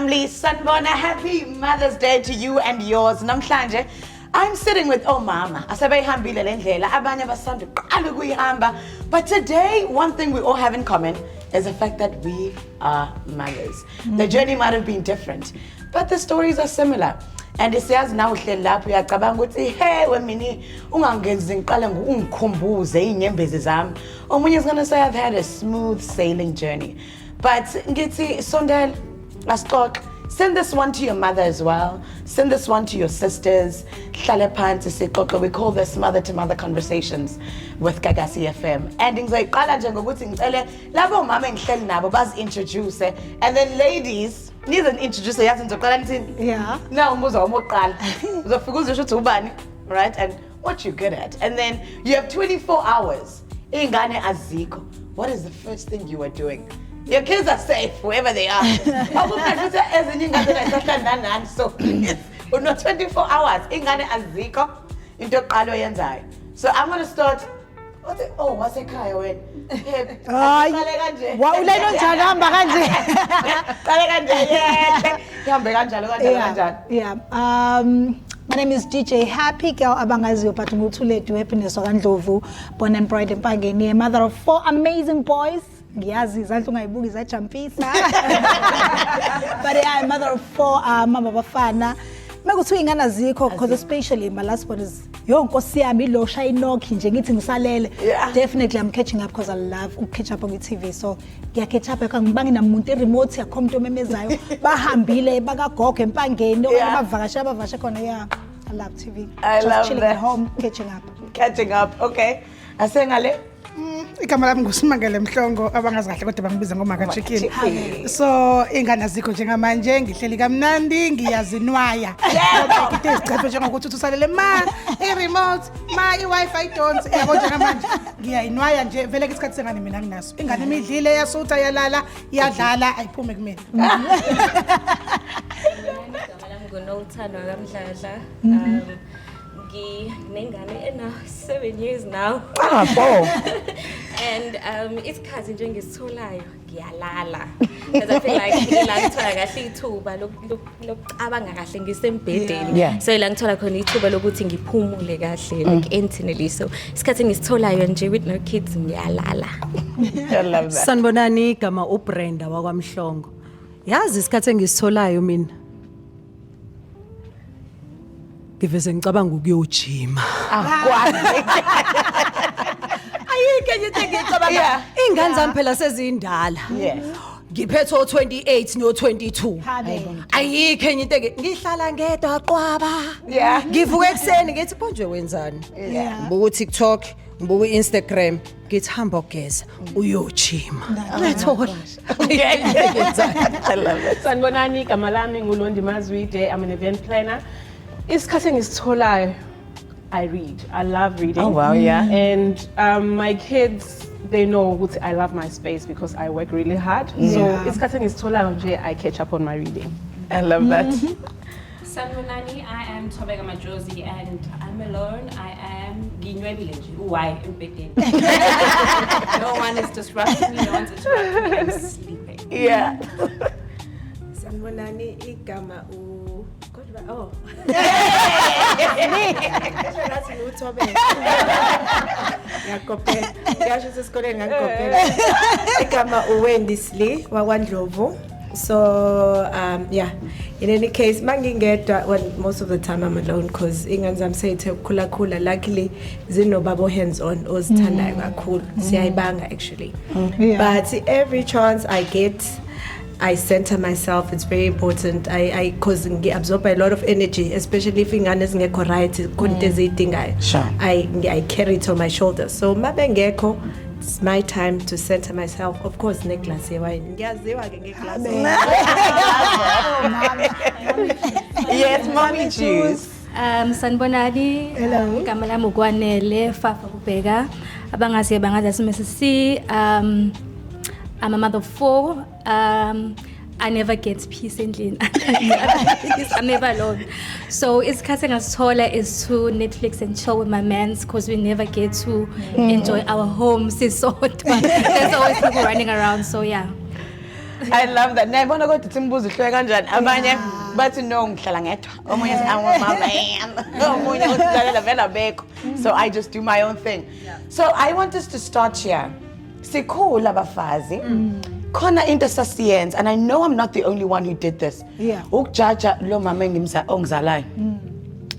family. Sanibona, happy Mother's Day to you and yours. Namhlanje, I'm sitting with Mama. Asebeyihambile le ndlela, abanye basanda uqala ukuyihamba. But today, one thing we all have in common is the fact that we are mothers. The journey might have been different, but the stories are similar. And siyazi na uhleli lapho uyacabanga ukuthi hey wemini ungangenzi ngiqale ungikhumbuze inyembezi zami. Omunye is going to say I've had a smooth sailing journey. But ngithi sondela asixoxe. Send this one to your mother as well. Send this one to your sisters. Hlale phansi sixoxe. We call this mother to mother conversations with Gagasi FM. And ngizoyiqala nje ngokuthi ngicele labo mama engihleli nabo bazi-introduce, and then ladies nize introduce yazi ngizoqala nithini? Yeah. Now umbuzo wami oqala. Uzofika uzisho ukuthi ubani, right? And what you're good at. And then you have 24 hours. Ingane azikho. What is the first thing you are doing? Your kids are safe wherever they are. So no 24 hours. Ingane azikho into yokuqala oyenzayo. So I'm going to start. What's ekhaya wena? Qale kanje. Wawulelo njani hamba kanje? Qale kanje. Ihambe kanjalo kanjalo. Yeah. My name is DJ Happy Girl abangaziyo but nguthulethu Happiness wakandlovu, born and bred eMpangeni, a mother of 4 amazing boys. Ngiyazi izandla ungayibuki zajumpisa. But I'm mother of 4 mama bafana. Mekuthiwa ingane azikho because especially my last one is yonkosi yami lo shayinokhi nje ngithi ngisalele. Definitely I'm catching up because I love to catch up on TV. So ngiya catch up kangibangi namuntu remote yakho umuntu omemezayo bahambile bakagogo eMpangeni bavakasha abavashe khona. Yeah, I love TV. I just love chilling that. at home catching up. Okay. Asengale. Igama lami nguSimangele Mhlongo abangazi kahle kodwa bangibiza ngomaka chicken. So ingane azikho njengamanje ngihleli kamnandi ngiyazinwaya. Ngoba ngithe isichephe njengokuthi usalele ma remote ma iWi-Fi don't yabo njengamanje ngiyayinwaya nje vele ke isikhathi sengane mina nginaso. Ingane imidlile yasutha yalala iyadlala ayiphume kumina. Igama lami nguNothando kaMdladla. Nengane ena 7 years now. And isikhathi nje ngisitholayo ngiyalala. Because I feel like la ngithola kahle ithuba lokucabanga kahle ngisembhedeni. So la ngithola khona ithuba lokuthi ngiphumule kahle like internally. So isikhathi ngisitholayo nje with no kids ngiyalala. I love that. Sanibonani igama uBrenda wakwaMhlongo. Yazi isikhathi engisitholayo mina ngiveze ngicabanga ukuyojima. Ayike nje ngicabanga ingane zami phela sezindala. Yes. Ngiphethe 28 no 22. Ayike nje ngihlala ngedwa qwaba. Yeah. Ngivuka ekseni ngithi bonje wenzani? Ngibuka TikTok, ngibuka Instagram, ngithi hamba ogeza uyojima. Ngiyathola. I love it. Sanibonani igama lami nguLondi Mazwide. I'm an event planner. Isikhathi engisitholayo I read. I love reading. Oh wow, yeah. And my kids, they know what I love my space because I work really hard. So isikhathi engisitholayo nje I catch up on my reading. I love that. Sanibonani, I am Thobeka Majosi and I'm alone. I am nginwebile nje. Why embedeni? No one is disrupting me. No one's interrupting me. I'm sleeping. Yeah. Sanibonani igama Oh. Igama uWendy Slee wakwaNdlovu. So yeah, in any case mangingedwa, well most of the time I'm alone because ingane zami seyithe ukukhula. Luckily zinobaba hands on ozithandayo kakhulu. Siyayibanga actually. But every chance I get I center myself. It's very important. I cause I absorb a lot of energy, especially if ingane zingekho right konke ezidingayo. I carry it on my shoulders. So mabengekho, it's my time to center myself. Of course, necklace wine. Ngiyaziwa ke ngeglass. Yes, mommy juice. Sanibonani. Hello. Igama lami uKwanele Fafa Kubheka. Abangazi bangazi simesisi. I'm a mother of 4. I never get peace endlini. I'm never alone. So isikhathi engasithola is to Netflix and chill with my mans because we never get to enjoy our homes. There's always people running around. So yeah. I love that. Nayibona kodwa Timbuzo ihlwe kanjani abanye bathi no ngihlala ngedwa. Omunye omunye uhlalela vela bekho. So I just do my own thing. So I want us to start here. Sikhula abafazi. Khona into sasiyenza and I know I'm not the only one who did this. Yeah. Ukujaja lo mama ongizalayo.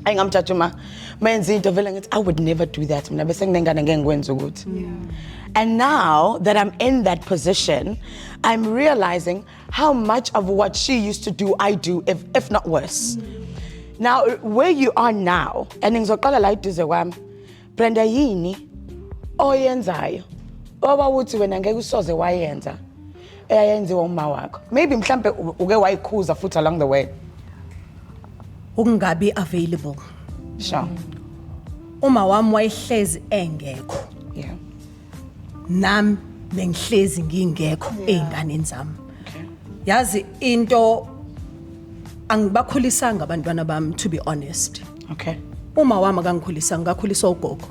Ayingamjaja uma menza into vele ngithi I would never do that. Mina bese nginengane ngeke ngikwenze ukuthi. And now that I'm in that position, I'm realizing how much of what she used to do, I do, if not worse. Now, where you are now, and ngizoqala la iduze kwami, Brenda yini oyenzayo oba uthi wena ngeke usoze wayenza eyayenziwa uma wakho. Maybe mhlambe uke wayikhuza futhi along the way. Ukungabi available. Sure. Uma wami wayehlezi engekho. Yeah. Nami bengihlezi ngingekho einganeni zami. Yazi into angibakhulisanga abantwana bami, to be honest. Okay. Uma wami akangikhulisanga, ngakhuliswa ugogo.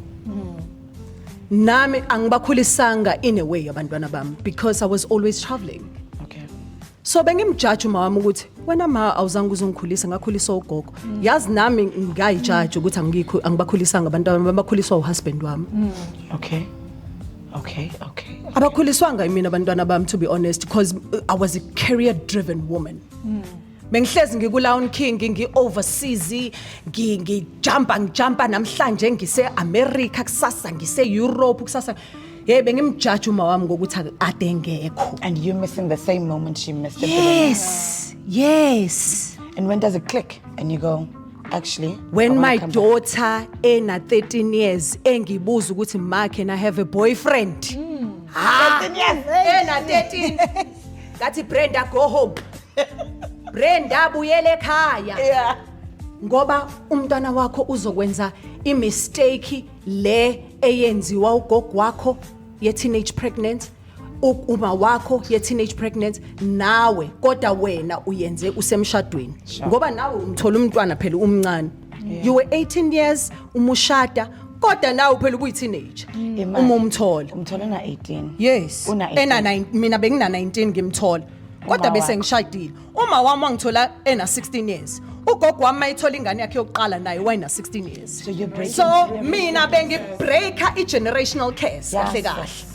Nami angibakhulisanga in a way abantwana bami because I was always traveling. Okay. So bengimjudge uma wami ukuthi wena ma awuzange uzongikhulisa, ngakhuliswa ugogo. Yazi nami ngayijudge ukuthi angibakhulisanga abantwana bami, bakhuliswa uhusband wami. Okay. Abakhuliswanga yimina abantwana bami, to be honest, because I was a career driven woman. Bengihlezi ngikulawn king ngi-overseas ngijumpa namhlanje ngise America kusasa ngise Europe kusasa. Hey bengimjudge uma wami ngokuthi ade ngekho. And you missing the same moment she missed it. Yes. And when does it click and you go, actually, When I my wanna come daughter ena 13 years engibuza ukuthi ma can I have a boyfriend? 13 years. Ena 13. Ngathi Brenda go home. Brenda buyele ekhaya. Yeah. Ngoba umntwana wakho uzokwenza imistake le eyenziwa ugogo wakho ye teenage pregnant. Uma wakho ye teenage pregnant nawe kodwa wena uyenze usemshadweni ngoba nawe umthola umntwana phela umncane. You were 18 years umushada kodwa nawe phela ubuyi teenage uma umthola na 18. yes Una 18. ena 9 mina bengina 19 ngimthola kodwa bese ngishadile. Uma wami wangithola ena 16 years ugogo wami mayithola ingane yakhe yokuqala naye wayena 16 years. So you're breaking. So mina bengibreaka i-generational curse kahle kahle.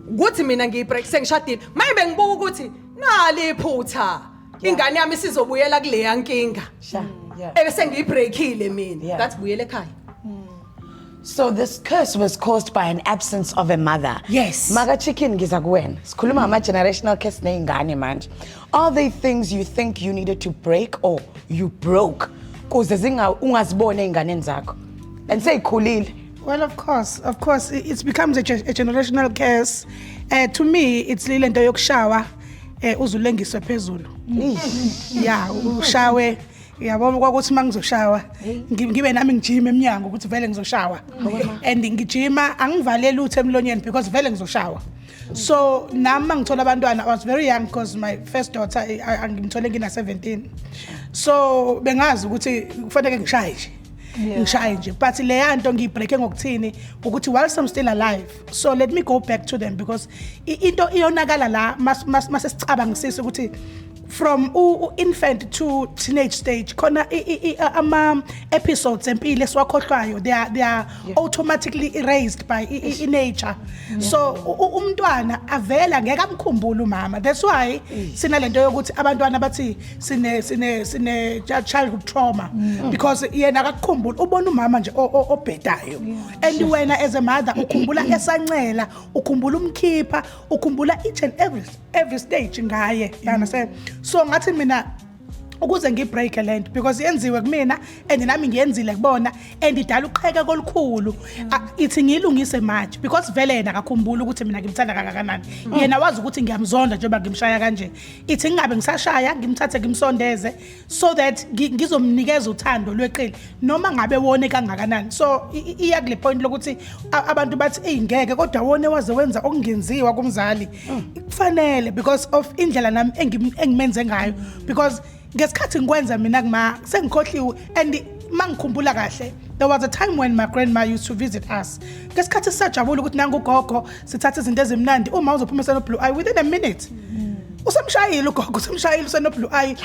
Ukuthi mina ngiyibreak sengishadile mayibe ngibuka ukuthi nali iphutha ingane yami sizobuyela kule yankinga ebese ngiyibreakile mina ngathi buyele ekhaya. So this curse was caused by an absence of a mother. Yes. Maga chicken giza kuwena. Sikhuluma ama generational curse neingane manje. Are they things you think you needed to break or you broke? Kuze ungazibone einganeni zakho. And say khulile. Well, of course, it becomes a generational curse. To me, it's lile nto yokushawa uzulengiswe phezulu. Yeah, ushawe. Yabona kwakuthi mangizoshawa ngibe nami ngijima eminyango ukuthi vele ngizoshawa. And ngijima angivalele uthe emlonyeni because vele ngizoshawa. So nami mangithola abantwana I was very young because my first daughter angimthole ngina 17. So bengazi ukuthi kufanele ngishaye nje. Ngishaye nje but le yanto ngiyibreake ngokuthini ukuthi whilst I'm still alive, so let me go back to them because into iyonakala la masesicabanga ukuthi from infant to teenage stage khona ama episodes empilo esiwakhohlwayo they are automatically erased by nature. So umntwana avela ngeke amkhumbule umama. That's why sinalento yokuthi abantwana bathi sine childhood trauma because yena akakhumbula ubona umama nje obhedayo. And wena as a mother ukhumbula esancela, ukhumbula umkhipha, ukhumbula each and every stage ngaye. You understand? So ngathi mina ukuze ngibreak lento because yenziwe kumina and nami ngiyenzile kubona and idala uqheka kolukhulu. Ithi ngilungise manje because vele yena akakhumbula ukuthi mina ngimthanda kangakanani. Yena wazi ukuthi ngiyamzonda njengoba ngimshaya kanje. Ithi ngingabe ngisashaya ngimthathe ngimsondeze so that ngizomnikeza uthando lweqili noma ngabe wone kangakanani. So iya kule point lokuthi abantu bathi ngeke kodwa wone waze wenza okungenziwa kumzali. Kufanele because of indlela nami engimenze ngayo because ngesikhathi ngikwenza mina kuma sengikhohliwe and mangikhumbula kahle there was a time when my grandma used to visit us. Ngesikhathi sajabula ukuthi nangu gogo sithatha izinto ezimnandi uma uzophuma seno blue eye within a minute. usamshayile ugogo usamshayile usenoblue eye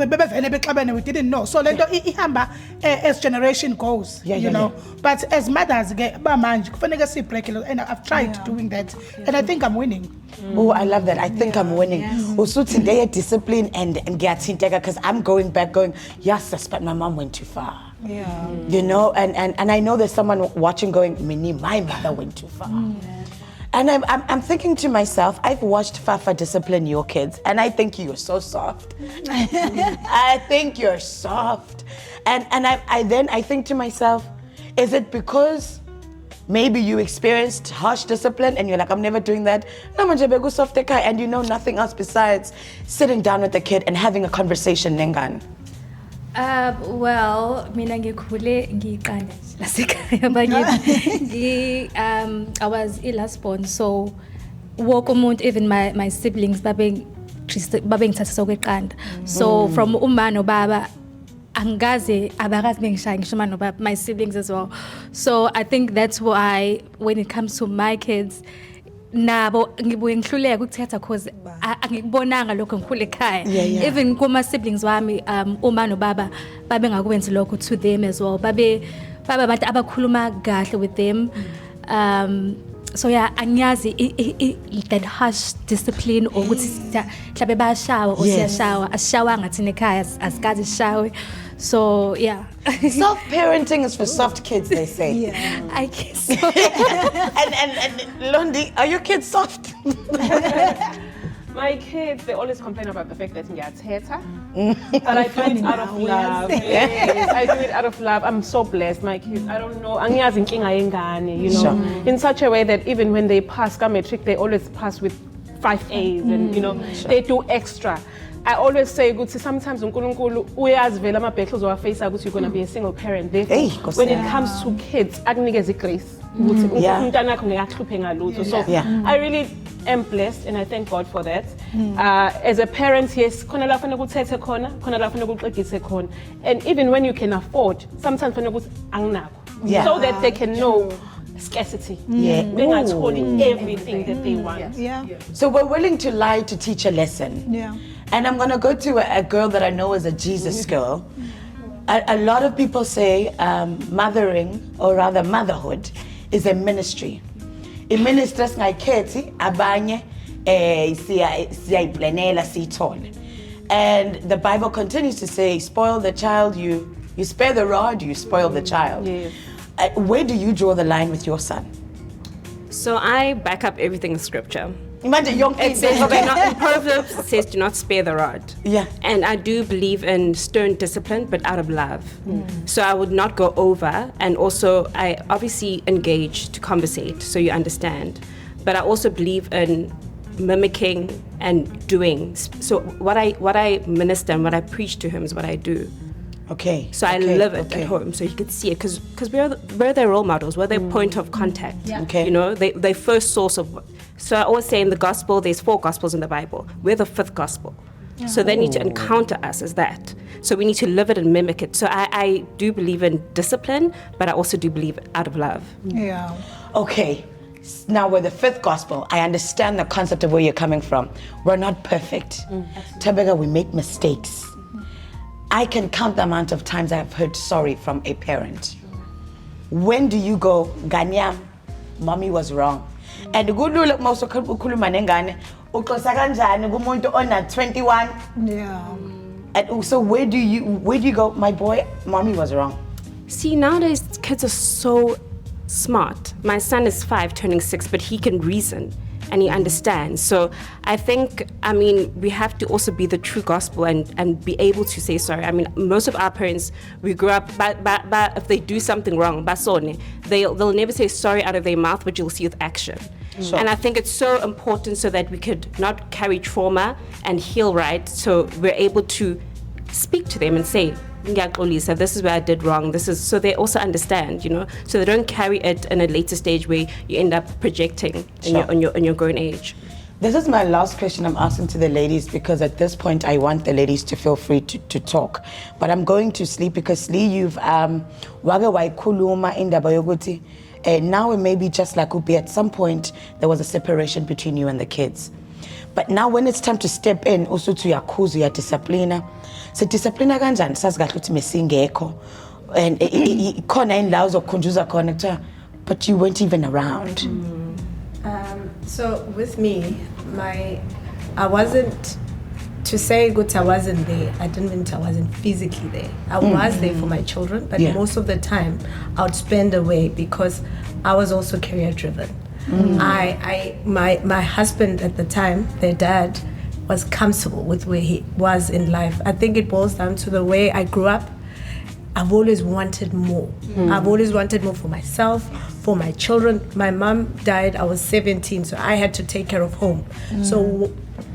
bebevele bexabene we didn't know so lento ihamba as generation goes you know but as mothers ke bamanje kufanele si break and I've tried doing that and I think I'm winning. Oh, I love that. I think I'm winning. Usuthi they discipline and ngiyathinteka because I'm going back going, yes, but my mom went too far. Yeah. You know, and I know there's someone watching going, Mini, my mother went too far. And I'm thinking to myself, I've watched Fafa discipline your kids, and I think you're so soft. I think you're soft. And I think to myself, is it because maybe you experienced harsh discipline and you're like, I'm never doing that? And you know nothing else besides sitting down with the kid and having a conversation, Nengan. Well, mina ngikhule ngiqanda lasekhaya bakithi. I was last born, so woke umuntu, even my siblings babengithathisa ukweqanda. So from uma nobaba angaze abakazi bengishaya ngisho uma nobaba, my siblings as well. So I think that's why when it comes to my kids, nabo ngibuye ngihluleka ukuthetha because angikubonanga lokho ngikhule ekhaya. Even kuma siblings wami uma nobaba babengakwenzi lokho to them as well. Babe abantu abakhuluma kahle with them. So yeah, angiyazi that harsh discipline ukuthi mhlawumbe bayashawa or siyashawa ashawa ngathi nekhaya asikazi shawe. So yeah. Self-parenting is for soft kids, they say. I guess so. and Londi, are your kids soft? My kids, they always complain about the fact that ngiyathetha. But I do it out of love. Yes, I do it out of love. I'm so blessed, my kids. I don't know. Angiyazi inkinga yengane, you know, in such a way that even when they pass matric, they always pass with 5 A's, and you know, they do extra. I always say, good. Sometimes uNkulunkulu uyazivela amabhekhle uzowafacea ukuthi you're going to be a single parent. Therefore, when it comes to kids, akunikeze grace. Umntana wakho ngeke ngalutho. So I really am blessed and I thank God for that. As a parent, yes, khona la kufanele ukuthethe khona la kufanele ukuxegise khona. And even when you can afford, sometimes kufanele ukuthi anginakho. So that they can know scarcity. Bengatholi everything that they want. So we're willing to lie to teach a lesson. And I'm going to go to a girl that I know is a Jesus girl. A lot of people say mothering, or rather motherhood, is a ministry. In ministers ngayikhethi abanye siyayiplanela siyithole. And the Bible continues to say, spoil the child, you spare the rod, you spoil the child. Where do you draw the line with your son? So I back up everything in scripture. Imagine young It says, in Proverbs it says, do not spare the rod. And I do believe in stern discipline, but out of love. So I would not go over, and also I obviously engage to conversate, so you understand. But I also believe in mimicking and doing. So what I minister and what I preach to him is what I do. So I live it at home, so you could see it, because we're their role models, we're their point of contact. You know, they first source of. So I always say in the gospel, there's 4 gospels in the Bible. We're the 5th gospel. So they need to encounter us as that. So we need to live it and mimic it. So I do believe in discipline, but I also do believe out of love. Okay. Now we're the 5th gospel. I understand the concept of where you're coming from. We're not perfect. Tabega, we make mistakes. I can count the amount of times I've heard sorry from a parent. When do you go, Ganyam, mommy was wrong? And the good look most of ukhuluma nengane uxosa kanjani kumuntu ona 21. And so where do you go, my boy, mommy was wrong? See, nowadays kids are so smart. My son is 5 turning 6, but he can reason and he understands. So I think, we have to also be the true gospel and be able to say sorry. Most of our parents, we grew up, but if they do something wrong, they'll never say sorry out of their mouth, but you'll see with action. And I think it's so important so that we could not carry trauma and heal right, so we're able to speak to them and say, Lisa, this is where I did wrong. So they also understand, you know, so they don't carry it in a later stage where you end up projecting in your grown age. This is my last question I'm asking to the ladies, because at this point I want the ladies to feel free to talk. But I'm going to sleep because Lee, you've waga waikuluma indaba yokuthi now it may be just like Upi, at some point there was a separation between you and the kids. But now when it's time to step in, also to uyakhuza uyadisciplina. Se disciplina kanjani sazi kahle ukuthi mesingekho and khona indawo zokukhunjuza khona kuthiwa but you weren't even around. So with me, I wasn't, to say good, I wasn't there. I didn't mean I wasn't physically there. I was there for my children, but most of the time I would spend away because I was also career driven. My husband at the time, their dad, was comfortable with where he was in life. I think it boils down to the way I grew up. I've always wanted more. I've always wanted more for myself, for my children. My mom died, I was 17, so I had to take care of home. So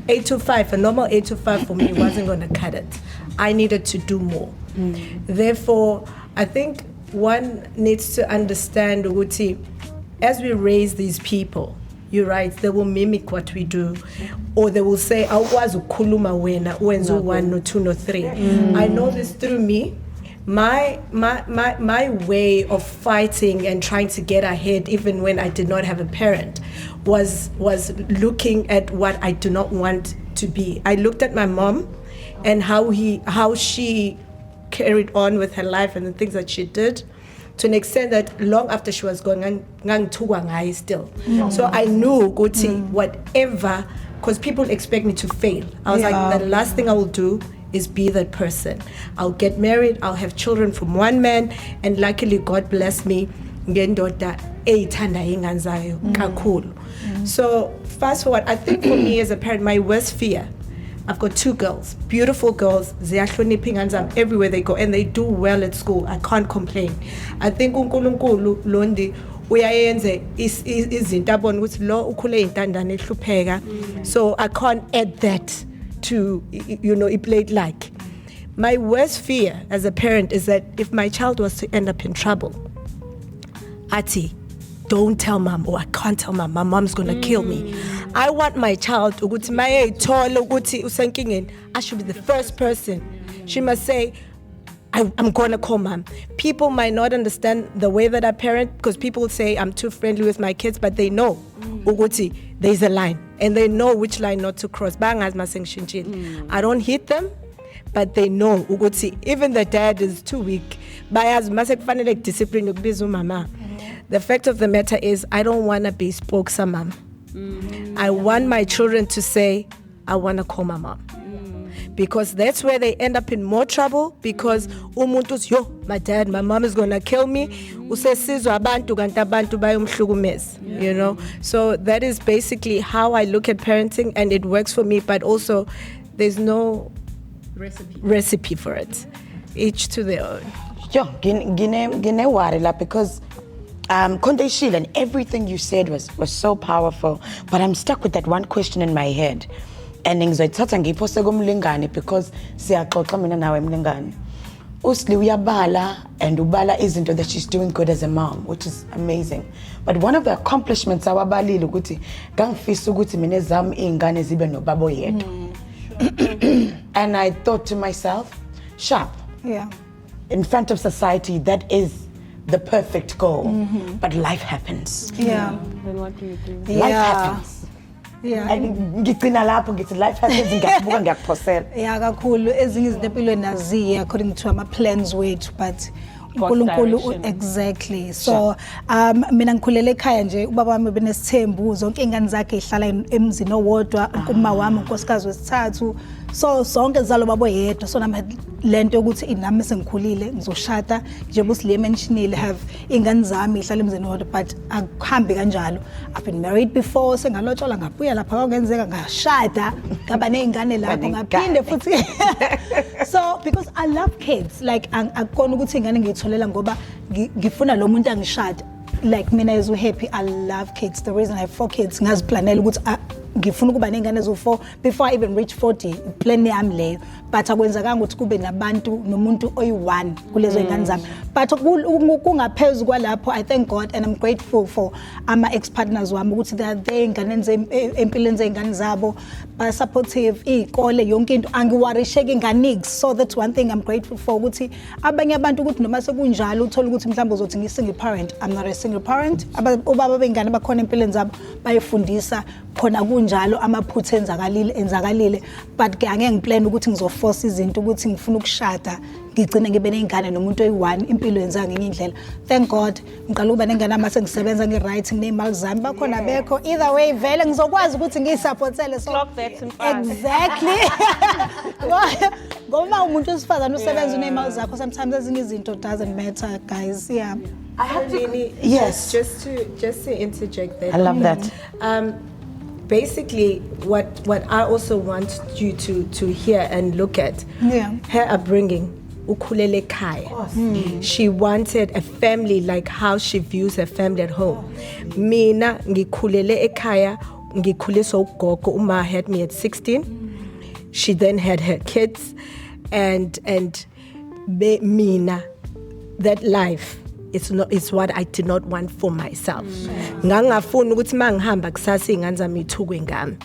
8 to 5, a normal 8 to 5 for me wasn't going to cut it. I needed to do more. Therefore, I think one needs to understand, Uguti, as we raise these people, you're right, they will mimic what we do, or they will say, "Awazi ukhuluma wena, wenza 1 no 2 no 3." I know this through me. My way of fighting and trying to get ahead, even when I did not have a parent, was looking at what I do not want to be. I looked at my mom and how she carried on with her life and the things that she did, to an extent that long after she was gone, ngai still. So I knew, whatever, because people expect me to fail. I was like, the last thing I will do is be that person. I'll get married, I'll have children from one man, and luckily God blessed me. So fast forward, I think for me as a parent, my worst fear, I've got 2 girls, beautiful girls, everywhere they go, and they do well at school. I can't complain. I think uNkulunkulu londi uyayenze izinto abona ukuthi lo ukhule intandane ehlupheka, so I can't add that to, it played like. My worst fear as a parent is that if my child was to end up in trouble, Ati, don't tell mom, or I can't tell mom, my mom's gonna kill me. I want my child, I should be the first person. She must say, I'm gonna call mom. People might not understand the way that I parent, because people say I'm too friendly with my kids, but they know, there's a line, and they know which line not to cross. I don't hit them, but they know, even the dad is too weak. The fact of the matter is, I don't want to be spokesman mom. I want my children to say, I want to call my mom. Because that's where they end up in more trouble, because my dad, my mom is going to kill me. So that is basically how I look at parenting, and it works for me, but also there's no recipe for it. Each to their own. Because Konde and everything you said was so powerful, but I'm stuck with that one question in my head. And ngizoyithatha ngiyiphose kumlingane because siyaxoxa mina nawe mlingane. Usli uyabala and ubala izinto that she's doing good as a mom, which is amazing. But one of the accomplishments awabalile ukuthi ngangifisa ukuthi mina ezami izingane zibe nobaba yedwa. And I thought to myself, sharp. Yeah. In front of society, that is the perfect goal. But life happens. Yeah. Then what do you do? Life happens. Yeah. And ngicina lapho ngithi life happens ngiyabuka ngiyakuphosela. Yeah, kakhulu ezinye izinto empilweni naziya according to our plans wethu, but uNkulunkulu exactly. So mina ngikhulele ekhaya nje, ubaba wami benesithembu, zonke ingane zakhe ihlala emzini owodwa, uma wami unkosikazi wesithathu. So sonke zalo babo yedwa, so nami lento ukuthi inami sengikhulile ngizoshada njengoba usile mentionile, have ingane zami ihlala emzini owodwa, but akuhambi kanjalo. I've been married before, sengalotshola ngabuya lapha kwangenzeka ngashada ngaba nezingane lapho ngaphinde futhi. So because I love kids, like akukona ukuthi ingane ngiyitholela ngoba ngifuna lo muntu angishada. Like mina as happy, I love kids. The reason I have 4 kids ngaziplanela ukuthi ngifuna ukuba nengane zo4 before I even reach 40, plan yami leyo. But akwenzakanga ukuthi kube nabantu nomuntu oyi1 kulezo ingane zami. But kungaphezulu kwalapho, I thank God and I'm grateful for ama ex-partners wami ukuthi they are there ingane empilweni zeingane zabo, ba supportive, ikole yonke into angiwarisheke nganix. So that's one thing I'm grateful for, ukuthi abanye abantu ukuthi noma sekunjalo uthola ukuthi mhlawumbe uzothi ngi-single parent. I'm not a single parent. Ubaba bengane bakhona empilweni zabo bayifundisa khona kunjani kunjalo amaphutha enzakalile but ke angeke ngiplan ukuthi ngizoforce izinto ukuthi ngifuna ukushada ngigcine ngibe nengane nomuntu oyi1 impilo yenza ngenye indlela. Thank God ngiqala ukuba nengane mase ngisebenza nge-writing nemali zami bakhona bekho either way vele ngizokwazi ukuthi ngiyisupportele so Clock that in fast. exactly ngoba umuntu usifazana usebenza unemali zakho sometimes ezinye izinto doesn't matter guys. Yeah, I have to, yes. just to interject there. I love that. Basically, what I also want you to hear and look at, Yeah. her upbringing, ukhulele ekhaya. She wanted a family like how she views her family at home. Mina ngikhulele ekhaya, ngikhuliswa ugogo. Uma had me at 16. She then had her kids, and mina, that life. It's what I did not want for myself. Ngangafuni ukuthi mangihamba kusasa ingane zami ithukwe ngami.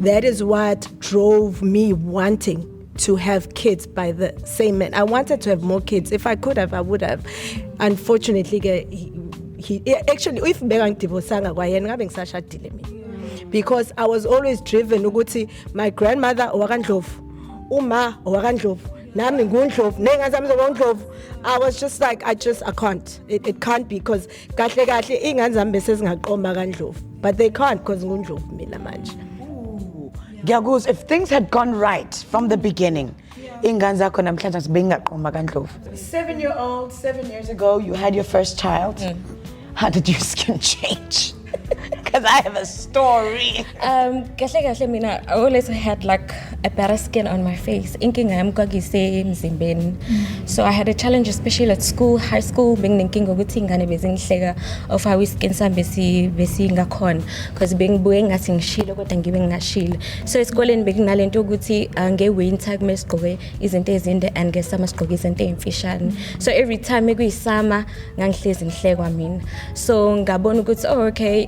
That is what drove me wanting to have kids by the same man. I wanted to have more kids. If I could have, I would have. Unfortunately, he actually, if bengangidivosanga kwayena ngabe ngisashadile mina. Because I was always driven ukuthi my grandmother owakandlovu, uma owakandlovu, nami ngundlovu, nengane zami zokondlovu. I was just like, I can't. It can't be because kahle ingane zami bese zingaqomba kandlovu. But they can't because ngundlovu mina manje. Gyaguz, if things had gone right from the beginning, ingane zakho namhlanje zibengaqomba kandlovu. 7-year-old, 7 years ago, you had your first child. How did your skin change? Because I have a story. Kahle mina, I always had like a better skin on my face. Inkinga yami kwakise emzimbeni. So I had a challenge, especially at school, high school, benginenkinga ukuthi ingane bezingihleka of how skin sami besi ngakhona because bengibuye ngathi ngishilo kodwa ngibe ngashilo. So esikoleni bekunalento ukuthi nge-winter kumele sigqoke izinto ezinde and nge-summer sigqoke izinto ezimfishane. So every time ekuyisama ngangihlezi ngihlekwa mina. So ngabona ukuthi okay,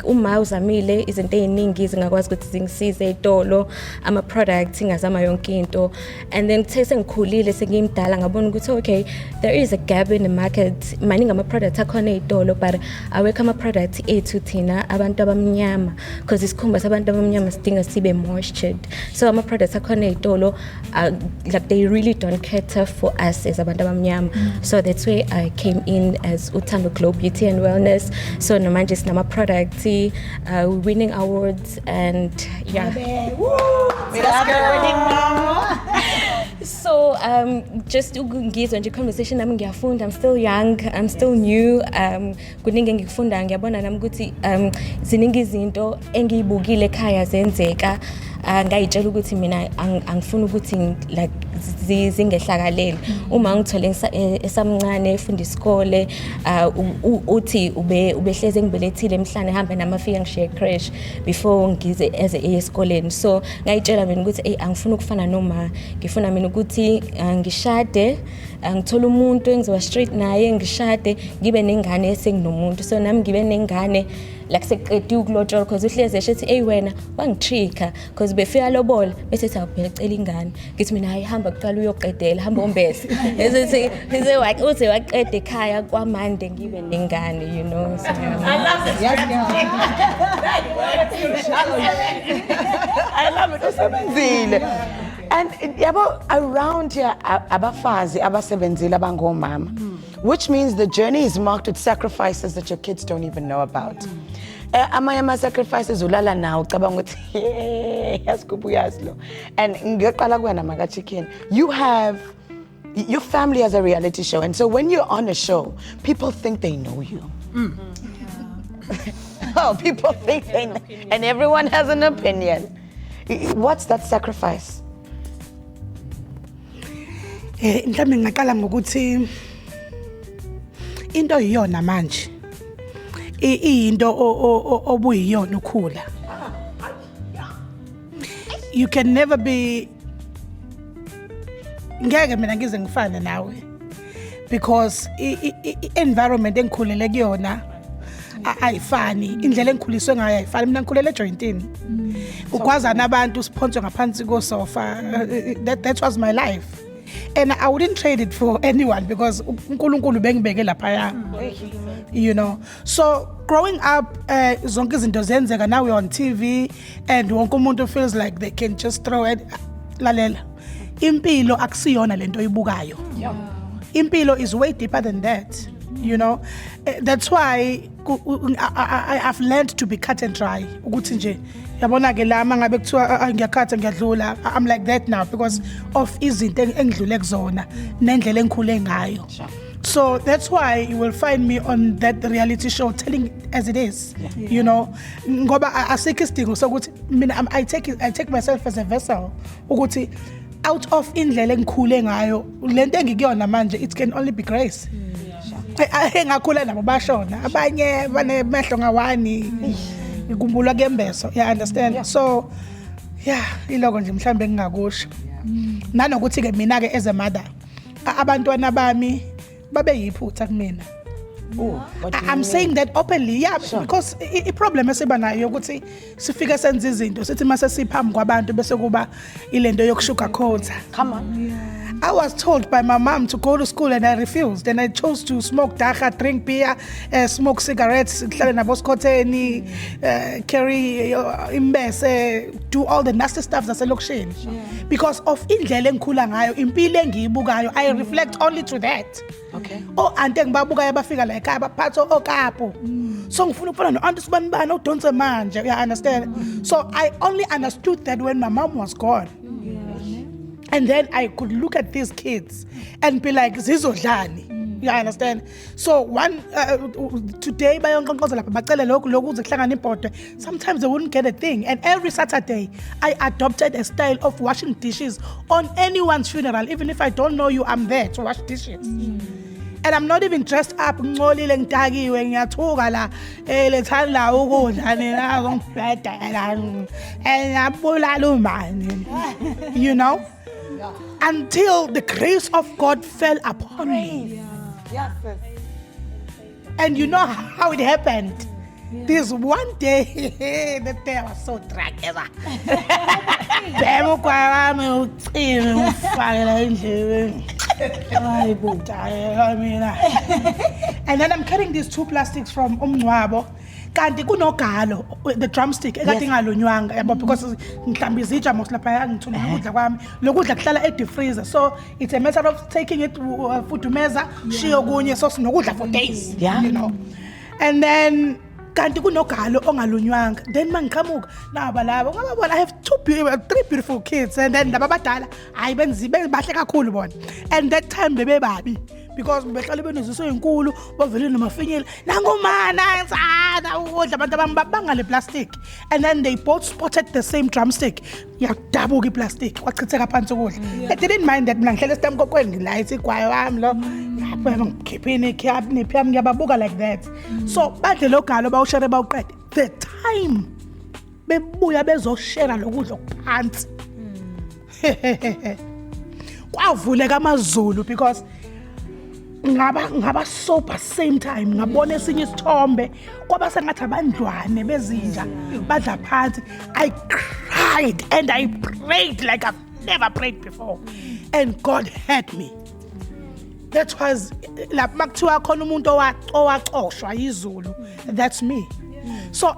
uma uzamile izinto eziningi zingakwazi ukuthi zingisize etolo ama products ngazama yonke into, and then sengikhulile sengimdala ngabona ukuthi okay, there is a gap in the market. Maningi ama products akhona etolo but awekho ama products ethu thina abantu abamnyama because isikhumba sabantu abamnyama sidinga sibe moistured. So ama products akhona etolo like they really don't cater for us as abantu abamnyama. So that's where I came in as Uthando Glow Beauty and Wellness. So namanje sinama products winning awards and yeah. So just ngizwe nje conversation nami ngiyafunda. I'm still young, I'm still new. Kuningi ngikufunda ngiyabona nami ukuthi ziningi izinto engiyibukile ekhaya zenzeka. Ngayitshela ukuthi mina angifuni ukuthi like zingehlakalele. Uma ngithole esamncane efunda isikole uthi ubehleze ngibelethile emhlane hambe namafika ngishiye crash before ngize eze esikoleni. So ngayitshela mina ukuthi angifuni ukufana noma, ngifuna mina ukuthi ngishade, ngithola umuntu engizoba straight naye, ngishade, ngibe nengane esenginomuntu. So nami ngibe nengane like seqedi ukulotshola because uhleze eshethi wena wangitricka because befika lobola bese sawubheka cela ingane. Ngithi mina hayi hamba kuqala uyoqedela, hamba ombese. Bese size uze waqeda ekhaya kwaMande ngibe nengane, you know. So, I love this. I love it. Usebenzile. And yabo around here abafazi abasebenzile abangomama, which means the journey is marked with sacrifices that your kids don't even know about. Amanye sacrifices ulala nawo ucabanga ukuthi yasikuphi uyaslo. And ngiyoqala kuwena maka chicken. Your family has a reality show, and so when you're on a show, people think they know you. Oh, people think they know, and everyone has an opinion. What's that sacrifice? Mhlawumbe ngaqala ngokuthi into iyona manje into obuyiyona ukhula. You can never be, ngeke mina ngize ngifane nawe because environment engikhulele kuyona ayifani, indlela engikhuliswe ngayo ayifani. Mina ngikhulele ejointini, ukwazana abantu siphonswe ngaphansi kosofa. That was my life. and I wouldn't trade it for anyone because uNkulunkulu bengibeke lapha, you know. So growing up, zonke izinto zenzeka, now we're on TV and wonke umuntu feels like they can just throw it. Lalela, impilo akusiyona lento oyibukayo. Impilo is way deeper than that, you know. That's why I've learned to be cut and dry. Ukuthi nje yabona ke la mangabe kuthiwa ngiyakhatha ngiyadlula, I'm like that now because of izinto engidlule kuzona nendlela engikhule ngayo. So that's why you will find me on that reality show telling it as it is, you know. Ngoba asikho isidingo sokuthi mina I take myself as a vessel ukuthi out of indlela engikhule ngayo lento engikuyona manje it can only be grace. Engakhula nabo bashona abanye banemehlo ngawani ngikumbula kembeso, you understand. So yeah, iloko nje mhlambe engingakusho nanokuthi ke mina ke as a mother abantwana bami babe yiphutha kumina. I'm saying that openly, yeah, because I problem esiba nayo ukuthi sifike senze izinto sithi mase siphambi kwabantu bese kuba ilento yokushuka khotha. Come on. I was told by my mom to go to school and I refused, and I chose to smoke dacha, drink beer, smoke cigarettes, carry imbese, do all the nasty stuff that's a location. Because of indlela engikhula ngayo, impilo engiyibukayo, I reflect only to that. Okay. Oh, ante ngibabuka yabafika la ekhaya baphatho okapo. So ngifuna ukufana no auntie sibanibani odonse manje, you understand? So I only understood that when my mom was gone. And then I could look at these kids and be like, zizodlani. You understand? So one today sometimes they wouldn't get a thing. And every Saturday I adopted a style of washing dishes on anyone's funeral. Even if I don't know you, I'm there to wash dishes. And I'm not even dressed up. You know? Until the grace of God fell upon me. Yes. And you know how it happened? This one day, that day I was so drunk. And then I'm carrying these 2 plastics from Umnwabo. Kanti kunogalo the drumstick ekade ngalonywanga yabo because mhlambi izitsha moslapha ngithuna ukudla kwami lokudla kuhlala e deep freezer, so it's a matter of taking it fudumeza shiyo kunye so sinokudla for days, you know. And then kanti kunogalo ongalonywanga, then mangiqhamuka naba labo ngababona I have 3 beautiful kids, and then laba badala hayi benzibe bahle kakhulu bona, and that time bebe babi because behlale beneziso enkulu bavele namafinyela nangomana nsana ukudla abantu abangale plastic, and then they both spotted the same drumstick yadabuka iplastic kwachitheka phansi ukudla. They didn't mind that mina ngihlele sitam kokweni ngilight igwayo wami lo yapha ngikhiphini cabinet yami ngiyababuka like that. So badle logalo bawushare bawuqede the time bebuya bezoshare lokudla okuphansi kwavuleka amazulu because ngaba sober same time ngabona esinye isithombe kwaba sengathi abandlwane bezinja badla phansi. I cried and I prayed like I've never prayed before, and God heard me. That was like makuthiwa khona umuntu owaxoshwa izulu, that's me. So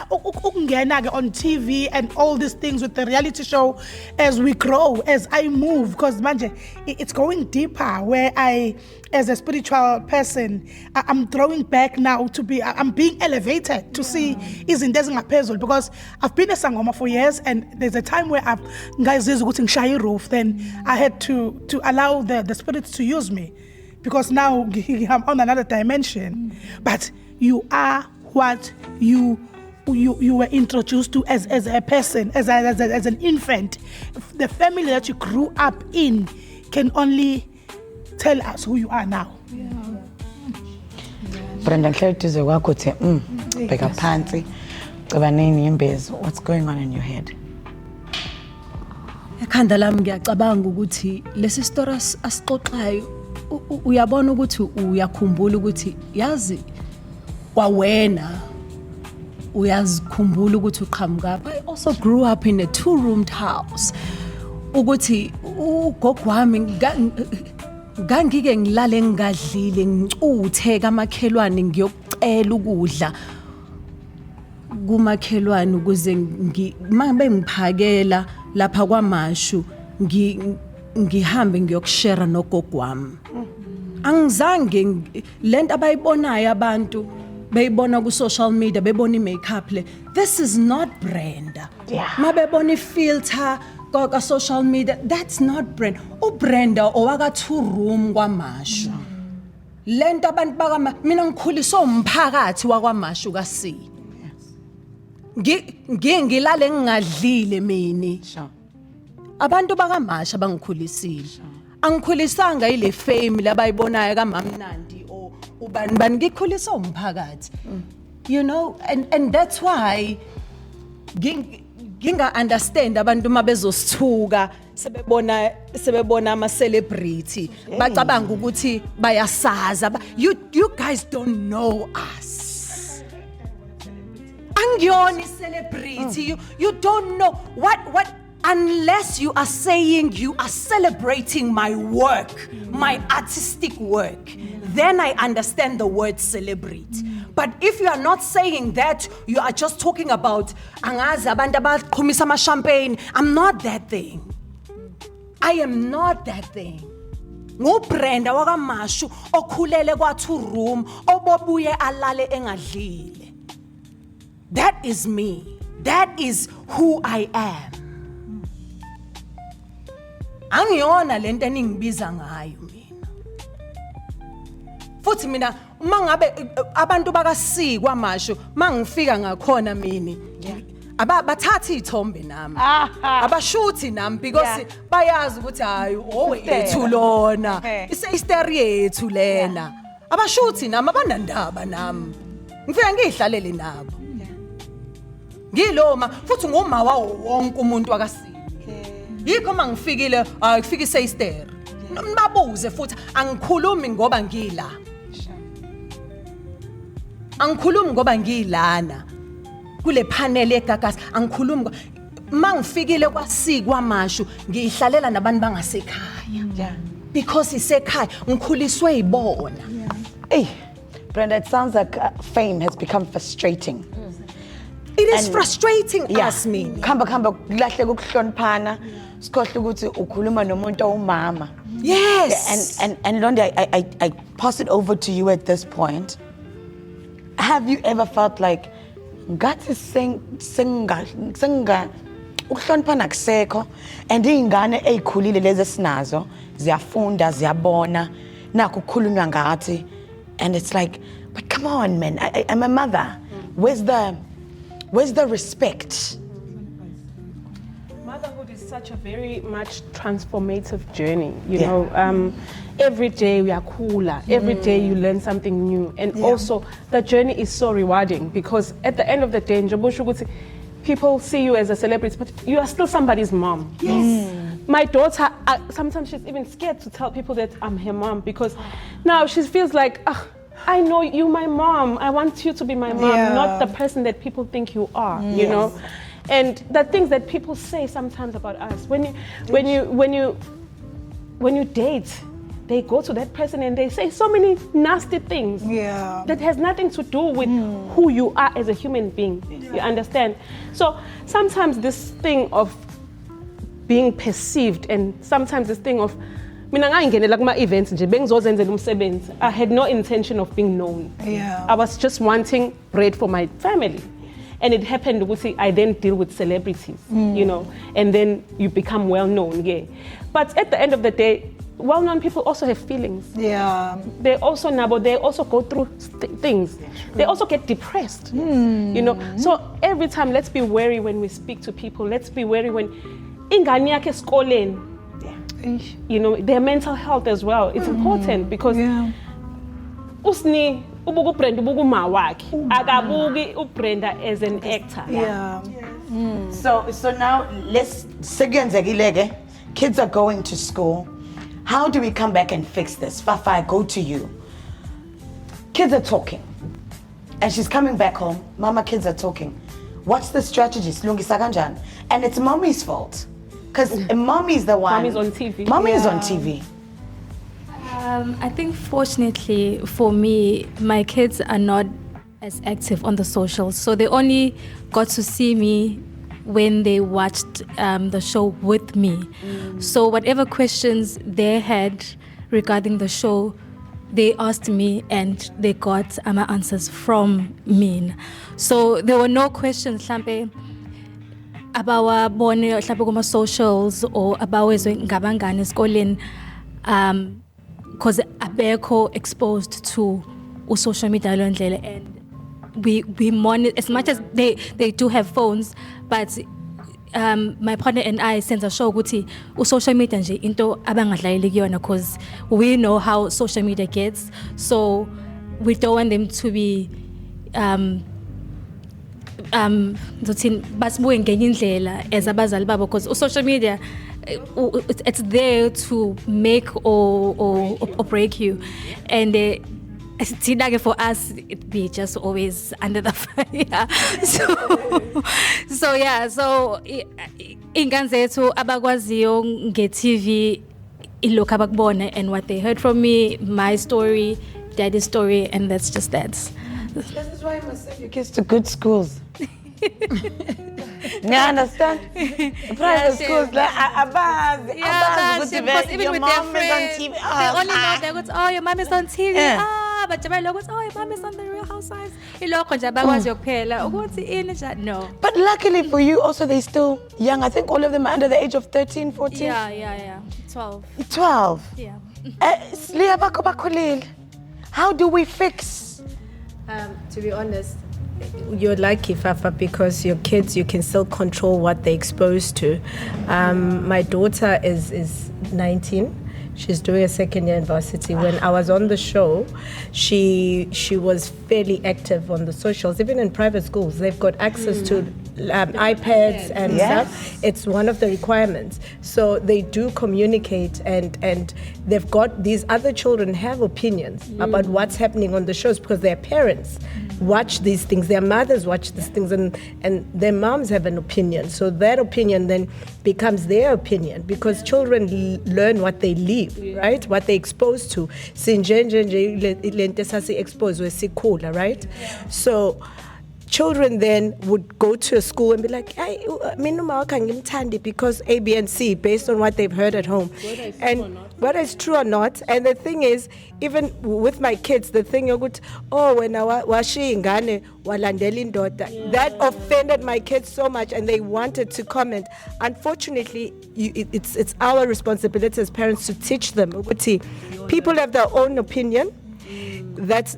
ukungena ke on TV and all these things with the reality show, as we grow, as I move, because manje it's going deeper where I, as a spiritual person, I'm throwing back now to be, I'm being elevated to see izinto ezingaphezulu, because I've been a sangoma for years, and there's a time where I've guys ukuthi ngishaye roof, then I had to allow the spirits to use me, because now I'm on another dimension. But you are what you were introduced to as a person, as an infant. The family that you grew up in can only tell us who you are now. Brenda ngihleli duze kwakho uthe bheka phansi cabaneni imbezi, what's going on in your head? Ekhanda lami ngiyacabanga ukuthi lesi story asixoxayo uyabona ukuthi uyakhumbula ukuthi yazi kwawena uyazikhumbula ukuthi uqhamuka. I also grew up in a 2-roomed house. Ukuthi ugogwami ngangike ngilale ngingadlile ngicuthe kamakhelwane ngiyocela ukudla kumakhelwane ukuze mangabe ngiphakela lapha kwamashu ngihambe ngiyokushare nogogwami. Angizange lento abayibonayo abantu beyibona ku social media bebona i-makeup le, this is not Brenda. Mabebona i-filter ka social media, that's not Brenda. Brenda owaka 2 room kwamashu. Lento abantu baka mina ngikhuliswe umphakathi wakwamashu kaSi. Ngilale ngingadlile mina. Abantu bakamasha bangikhulisile. Angikhulisanga ile fame labayibonayo kaMamnandi o ubani ngikhuliswa umphakathi. You know, and that's why ginga understand abantu mabezosithuka sebebona ama celebrity bacabanga ukuthi bayasaza. You guys don't know us. Angiyona celebrity. You don't know what unless you are saying you are celebrating my work, my artistic work, then I understand the word celebrate. But if you are not saying that, you are just talking about angazi abantu abaqhumisa ama champagne. I'm not that thing. I am not that thing. NguBrenda wakaMashu okhulele kwa 2 room obobuye alale engadlile. That is me. That is who I am. Angiyona lento eningibiza ngayo mina. Futhi mina mangabe abantu bakaSi kwaMashu mangifika ngakhona mina bathatha izithombe nami abashuthi nami because bayazi ukuthi hayi owethu lona ise-history yethu lena abashuthi nami abanandaba nami ngifika ngihlalele nabo ngiloma futhi ngoma wawo wonke umuntu wakaSi. Yikho mangifikile kufika iSeister. Nibabuze futhi angikhulumi ngoba ngila. Angikhulumi ngoba ngilana. Kule panel eGagas angikhulumi mangifikile kwaSi kwaMashu ngihlalela nabantu bangasekhaya. Because isekhaya ngikhuliswe ibona. Hey, Brenda, it sounds like fame has become frustrating. It is frustrating us mina. Khamba kulahle ukuhloniphana. Sikhohle ukuthi ukhuluma nomuntu owumama. Yes. And Londi, I pass it over to you at this point. Have you ever felt like ngathi senga ukuhloniphana kusekho and ingane ezikhulile lezi sinazo ziyafunda ziyabona nakho ukukhulunywa ngathi and it's like but come on man, I'm a mother. Where's the respect? Motherhood is such a very much transformative journey, you know. Every day we are cooler. Every day you learn something new. And also the journey is so rewarding because at the end of the day, people see you as a celebrity, but you are still somebody's mom. Yes. My daughter, sometimes she's even scared to tell people that I'm her mom because now she feels like, I know you, my mom. I want you to be my mom, not the person that people think you are, you know? And the things that people say sometimes about us, when you date, they go to that person and they say so many nasty things that has nothing to do with who you are as a human being. You understand? So sometimes this thing of being perceived and sometimes this thing of mina ngayingenela kuma events nje bengizozenzela umsebenzi. I had no intention of being known. I was just wanting bread for my family. And it happened ukuthi I then deal with celebrities, you know, and then you become well known, But at the end of the day, well-known people also have feelings. They also go through things. They also get depressed, you know. So every time, let's be wary when we speak to people. Let's be wary when ingane yakhe esikoleni, you know, their mental health as well. It's important because usni ubuku Brenda ubuku mawakhe akabuki uBrenda as an actor. So now let's sekwenzekile. Kids are going to school. How do we come back and fix this? Fafa, I go to you. Kids are talking. And she's coming back home. Mama, kids are talking. What's the strategy? Silungisa kanjani? And it's mommy's fault. Because mommy's the one. Mommy's on TV. Mommy is on TV. I think fortunately for me, my kids are not as active on the socials. So they only got to see me when they watched the show with me. So whatever questions they had regarding the show, they asked me and they got my answers from me. So there were no questions mhlampe abawabone mhlampe kuma socials or abawezwe ngabangani esikoleni because abekho exposed to social media ndlela, and we monitor as much as they do have phones, but my partner and I senza show ukuthi social media nje into abangadlayeli kuyona, because we know how social media gets, so we don't want them to be zothini basibuke ngenye indlela as abazali babo, because social media it's there to make or break you, and for us it be just always under the fire. So yeah, so ingane zethu abakwaziyo nge-TV ilokhu abakubona, and what they heard from me, my story, daddy's story, and that's just that. This is why you must send your kids to good schools. You understand? Private schools, like even with their friends, they only know they go, oh, your mom is on TV. But oh, your mom is on the Real Housewives. No. But luckily for you, also they're still young. I think all of them are under the age of 13, 14. Yeah. 12. 12. Yeah. How do we fix? To be honest, you're lucky, Fafa, because your kids, you can still control what they're exposed to. My daughter is 19. She's doing a second year in varsity. When I was on the show, she was fairly active on the socials. Even in private schools, they've got access to iPads and stuff. It's one of the requirements. So they do communicate, and they've got these other children have opinions about what's happening on the shows because their parents watch these things, their mothers watch these things, and their moms have an opinion. So that opinion then becomes their opinion, because children learn what they live, right? What they're exposed to. Right? So children then would go to a school and be like, because A, B, and C, based on what they've heard at home. Whether it's true or not. And the thing is, even with my kids, the thing, when I was that offended my kids so much, and they wanted to comment. Unfortunately, it's our responsibility as parents to teach them. People have their own opinion. That's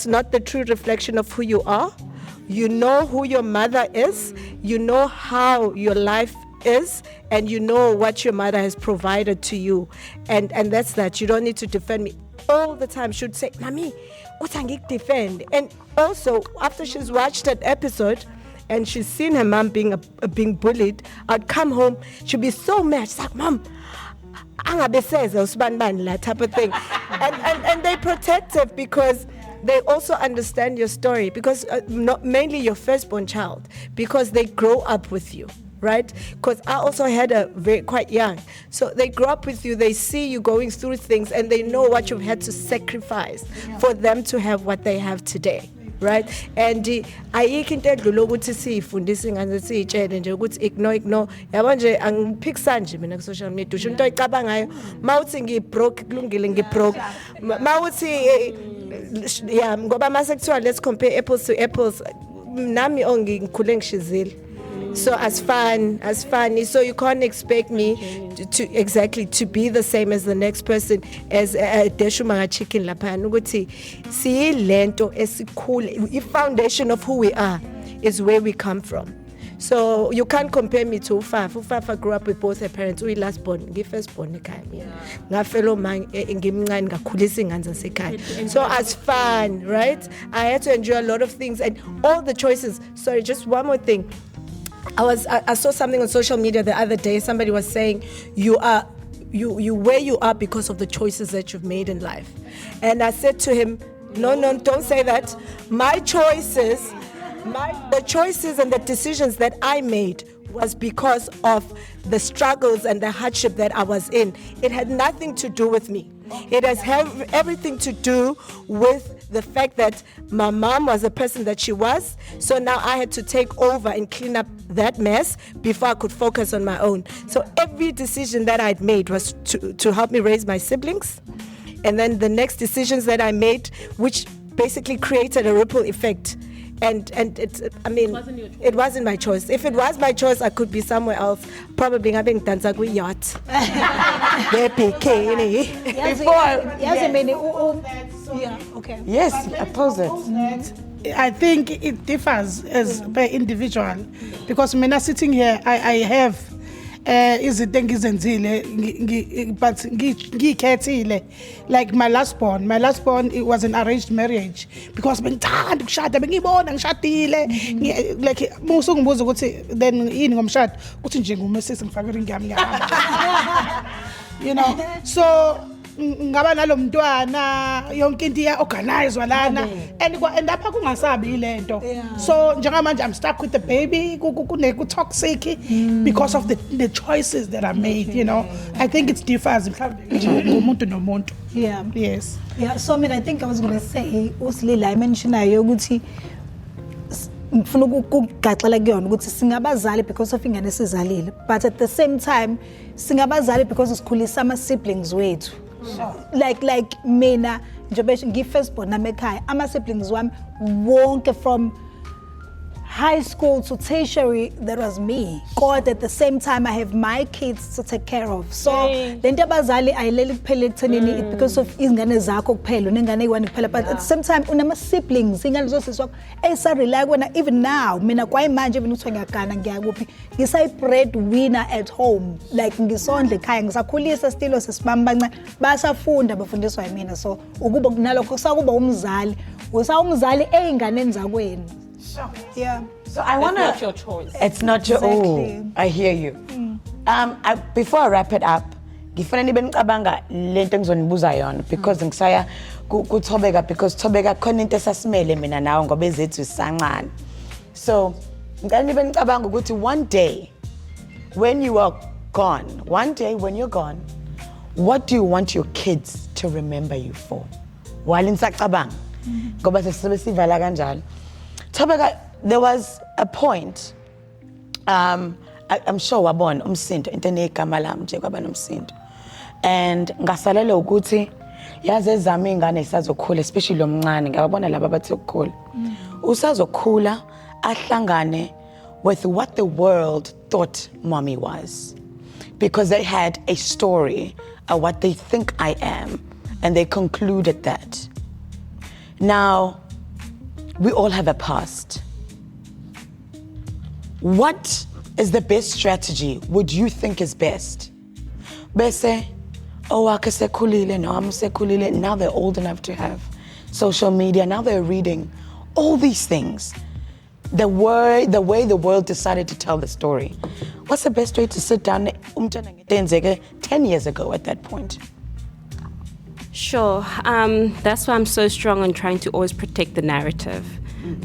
not the true reflection of who you are. You know who your mother is, you know how your life is, and you know what your mother has provided to you. And that's that. You don't need to defend me all the time. She would say, Mami, what can you defend? And also, after she's watched that episode and she's seen her mom being bullied, I'd come home, she'd be so mad. She's like, Mom, that type of thing. And they're protective because they also understand your story, because not mainly your firstborn child, because they grow up with you, right? Because I also had quite young, so they grow up with you, they see you going through things, and they know what you've had to sacrifice for them to have what they have today. Right? And ayikho into edlula ukuthi siyifundise ingane siyitshele nje ukuthi ignore yabo nje angiphikisa nje mina ku social media usho into oyicabangayo mawuthi ngibroke kulungile ngibroke mawuthi yeah ngoba mase kuthiwa let's compare apples to apples nami ongikhule ngishizile. So as fun, so you can't expect me to be the same as the next person, as Deshumanga chicken lapan ukuthi siyilento esikhule. The foundation of who we are is where we come from. So you can't compare me to Ufafa. Ufafa grew up with both her parents. We last born, first born ekhaya. Ngafelo mang ngimncane ngakhulisa ingane zasekhaya. So as fun, right? I had to enjoy a lot of things and all the choices. Sorry, just one more thing. I saw something on social media the other day. Somebody was saying you where you are because of the choices that you've made in life. And I said to him, no, don't say that. The choices and the decisions that I made was because of the struggles and the hardship that I was in. It had nothing to do with me. It has everything to do with the fact that my mom was the person that she was. So now I had to take over and clean up that mess before I could focus on my own. So every decision that I'd made was to help me raise my siblings. And then the next decisions that I made, which basically created a ripple effect. And it wasn't my choice. If it was my choice, I could be somewhere else. Probably having danza kwi yacht. Yes, oppose it. I think it differs as per individual, because mina sitting here, I have izinto engizenzile but ngiyikhethile. Like my last born, it was an arranged marriage because bengithanda ukushada, bengibona ngishadile. Like musungibuza ukuthi then yini ngomshado, uthi nje ngumesisi ngifake ring yami ngiyahamba. You know, so ngaba nalomntwana yonke into iya-organizwa lana and lapha kungasabi ilento. So njengamanje I'm stuck with the baby, ku-toxic because of the choices that I made, you know. I think it differs ngumuntu nomuntu. Yeah. Yes. Yeah, so I think I was going to say, uSlila I mentioned ukuthi ngifuna ukugaxela kuyona ukuthi singabazali because of ingane esizalile, but at the same time singabazali because sikhulisa ama siblings wethu. Like mina njengoba ngi-first born nami ekhaya, ama siblings wami wonke from high school to tertiary, that was me. God, at the same time I have my kids to take care of. So lento abazali ayileli kuphela ekuthenini because of izingane zakho kuphela nengane eyiwani kuphela, but at the same time unama siblings, ingane zosisi wakho rely kuwena. Even now mina kwayimanje even uthiwa ngiyagana ngiyakuphi, ngisayi-breadwinner at home, like ngisondla ekhaya, ngisakhulisa still sesibamba bancane basafunda bafundiswa yimina. So ukuba kunalokho kusakuba umzali, usawumzali eyinganeni zakwenu. Yeah. So I want to. It's not your choice. It's not your. Exactly. Oh, I hear you. Before I wrap it up, ngifuna nibe ngicabanga lento engizonibuza yona because ngisaya kuThobeka, because Thobeka khona into esasimele mina nawe ngoba ezethu isancane. So ngicela nibe ngicabanga ukuthi one day when you are gone, one day when you're gone, what do you want your kids to remember you for? Wali nisacabanga ngoba sesibezivala kanjalo. Thobeka, there was a point, I'm sure wabona umsindo into negama lami nje kwaba nomsindo, and ngasalela ukuthi yazi ezami ingane isazokhula, especially lomncane ngabona laba bathi ukukhula usazokhula ahlangane with what the world thought mommy was, because they had a story of what they think I am and they concluded that. Now we all have a past. What is the best strategy would you think is best? Bese, oh, no, I'm sekulile. Now they're old enough to have social media. Now they're reading all these things. The way the world decided to tell the story. What's the best way to sit down 10 years ago at that point? Sure. That's why I'm so strong on trying to always protect the narrative.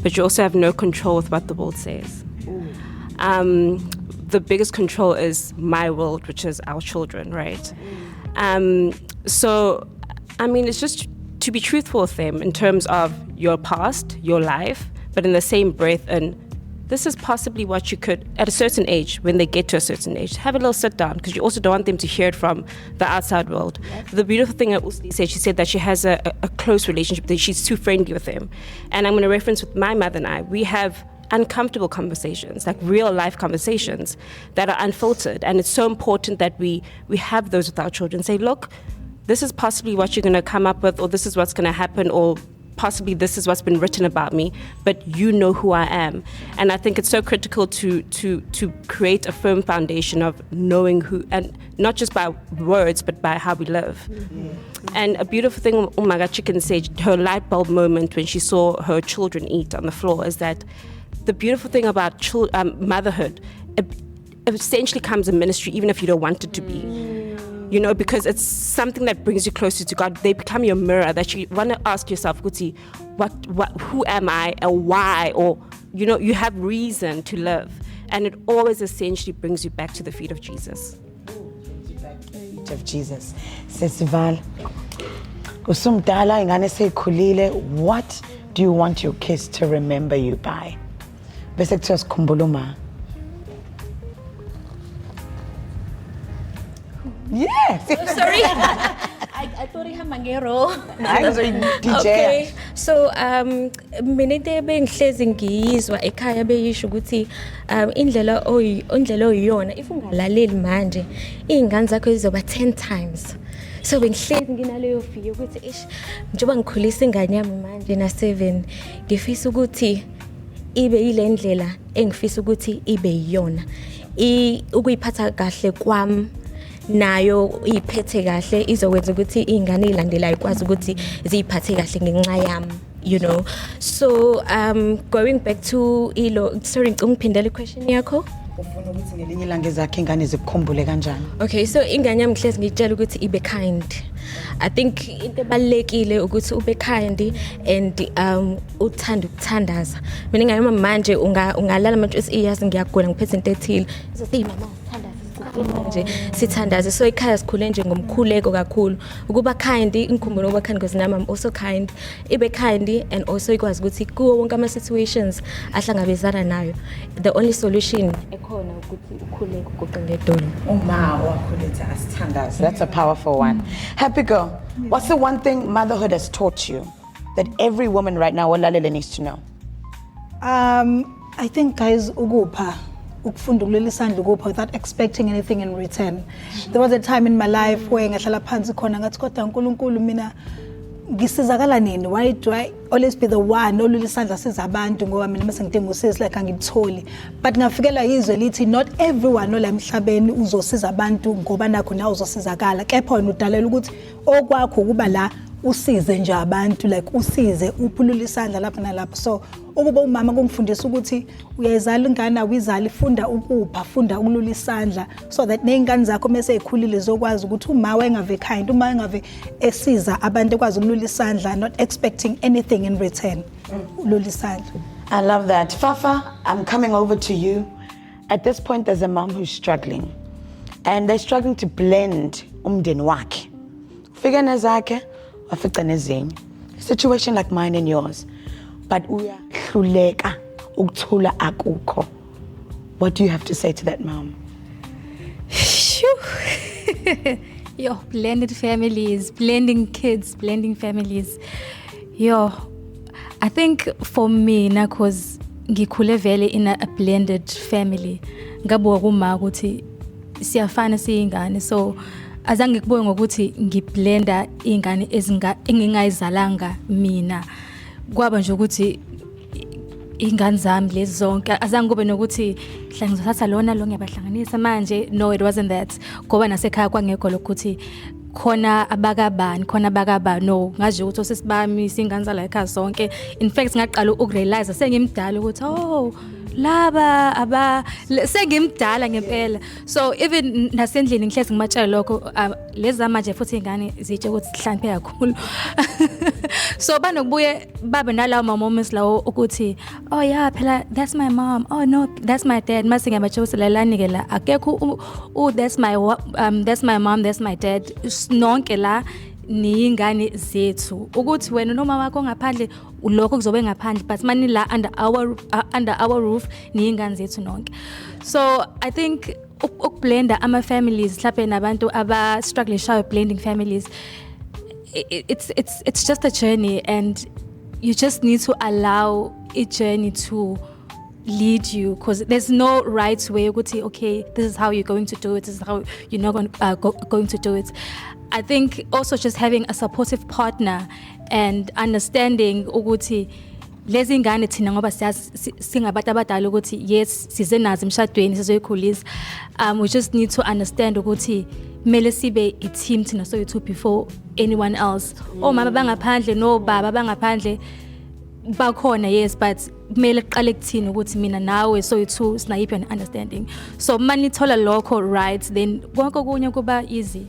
But you also have no control with what the world says. The biggest control is my world, which is our children, right? So, I mean, it's just to be truthful with them in terms of your past, your life, but in the same breath, and this is possibly what you could, at a certain age, when they get to a certain age, have a little sit down, because you also don't want them to hear it from the outside world. The beautiful thing that Usli said, she said that she has a close relationship, that she's too friendly with them. And I'm going to reference with my mother and I, we have uncomfortable conversations, like real life conversations that are unfiltered. And it's so important that we have those with our children. Say, look, this is possibly what you're going to come up with, or this is what's going to happen, or possibly this is what's been written about me, but you know who I am. And I think it's so critical to create a firm foundation of knowing who, and not just by words, but by how we live. And a beautiful thing Umaga Chicken said, her light bulb moment when she saw her children eat on the floor, is that the beautiful thing about motherhood, it essentially comes a ministry, even if you don't want it to be. You know, because it's something that brings you closer to God. They become your mirror, that you want to ask yourself, Guti, who am I and why? Or, you know, you have reason to live. and it always essentially brings you back to the feet of Jesus. Feet of Jesus. Sesival. Usumdala ingane seyikhulile, what do you want your kids to remember you by? Bese kuthiwa sikhumbula uma. Yes. Sorry. I thought ihamba ngero. I was a DJ. Okay. So mina into ebengihlezi ngiyizwa ekhaya beyisho ukuthi indlela oyiyona if ungalaleli manje izingane zakho zizoba 10 times. So bengihlezi nginaleyo fear ukuthi njengoba ngikhulisa ingane yami manje na 7 ngifisa ukuthi ibe ile ndlela engifisa ukuthi ibe yiyona. Ukuyiphatha kahle kwami nayo iphethe kahle izokwenza ukuthi izingane ilandelayo ikwazi ukuthi ziphathe kahle ngenxa yami, you know. So going back to sorry ngiphindele question yakho. Ufuna ukuthi ngelinye ilanga ezakhe ingane zikukhumbule kanjani? Okay, so ingane yami ngihlezi ngitshela ukuthi ibe kind. I think into ebalekile ukuthi ube kind and uthanda ukuthandaza. Mina ingane manje ungalala manje iyazi ngiyagula ngiphethe into ethile. Izothi mama nje sithandaze, so ekhaya sikhule nje ngomkhuleko kakhulu ukuba kind. Ngikhumbula ukuba kind because I'm also kind. Ibe kind and also ikwazi ukuthi kuwo wonke ama situations ahlangabezana nayo, the only solution ekhona ukuthi ukhule ugoqe ngedolo. Uma wakhulethe asithandaze. That's a powerful one. Happy girl, what's the one thing motherhood has taught you that every woman right now olalele needs to know? I think guys ukupha ukufunda ukulula isandla ukupha without expecting anything in return. There was a time in my life where ngahlala phansi khona ngathi kodwa uNkulunkulu mina ngisizakala nini? Why do I always be the one olula isandla siza abantu ngoba mina mase ngidinga usizo like angibitholi? But ngafikela yizwe lithi not everyone ola emhlabeni uzosiza abantu ngoba nakho nawe uzosizakala. Kepha wena udalela ukuthi okwakho kuba la usize nje abantu, like usize uphulula isandla lapha nalapha. So ukuba umama kungifundisa ukuthi uyayizala ingane awizali, funda ukupha, funda ukulula isandla so that nezingane zakho mase ekhulile zokwazi ukuthi uma wengave kind, uma engave esiza abantu ekwazi ukulula isandla, not expecting anything in return. Ulula isandla. I love that. Fafa, I'm coming over to you. At this point there's a mom who's struggling and they're struggling to blend umndeni wakhe. Fika nezakhe wafica nezinye. Situation like mine and yours. But uyahluleka ukuthula akukho. What do you have to say to that mom? Yo, blended families, blending kids, blending families. Yo, I think for me, cause ngikhule vele in a blended family. Ngabuka kuma ukuthi siyafana siyingane, so azange kubuye ngokuthi ngiblenda ingane engingayizalanga mina. Kwaba nje ukuthi ingane zami lezi zonke azange kube nokuthi hla ngizothatha lona lo ngiyabahlanganisa manje. No, it wasn't that. Ngoba nasekhaya kwangekho lokuthi khona abakaba. No, ngaje ukuthi osesibami singane zala ekhaya zonke. In fact ngaqala ukurealize sengimdala ukuthi laba sengimdala ngempela. So even nasendlini ngihlezi ngimatshela lokho lezi manje futhi ingane zitshe ukuthi sihlaniphe kakhulu. So banokubuye babe nalawo moments lawo ukuthi oh yeah phela that's my mom, oh no that's my dad. Mase ngiyabatshoselelani ke la akekho that's my mom, that's my dad. Nonke la niyingane zethu ukuthi wena noma wakho ngaphandle ulokho kuzobe ngaphandle, but mani la under our roof niyingane zethu nonke. So I think ukublenda ama families mhlawumbe nabantu aba struggling shayo blending families, it's just a journey and you just need to allow a journey to lead you, because there's no right way ukuthi okay this is how you're going to do it, this is how you're not going to do it. I think also just having a supportive partner and understanding ukuthi lezi ngane thina ngoba singabantu abadala ukuthi yes size nazo emshadweni sizoyikhulisa, we just need to understand ukuthi mele sibe a team thina so before anyone else. Omama bangaphandle no baba bangaphandle bakhona, yes, but kumele kuqale kuthini ukuthi mina nawe so sinayiphi an understanding. So manithola lokho right, then konke kunye kuba easy.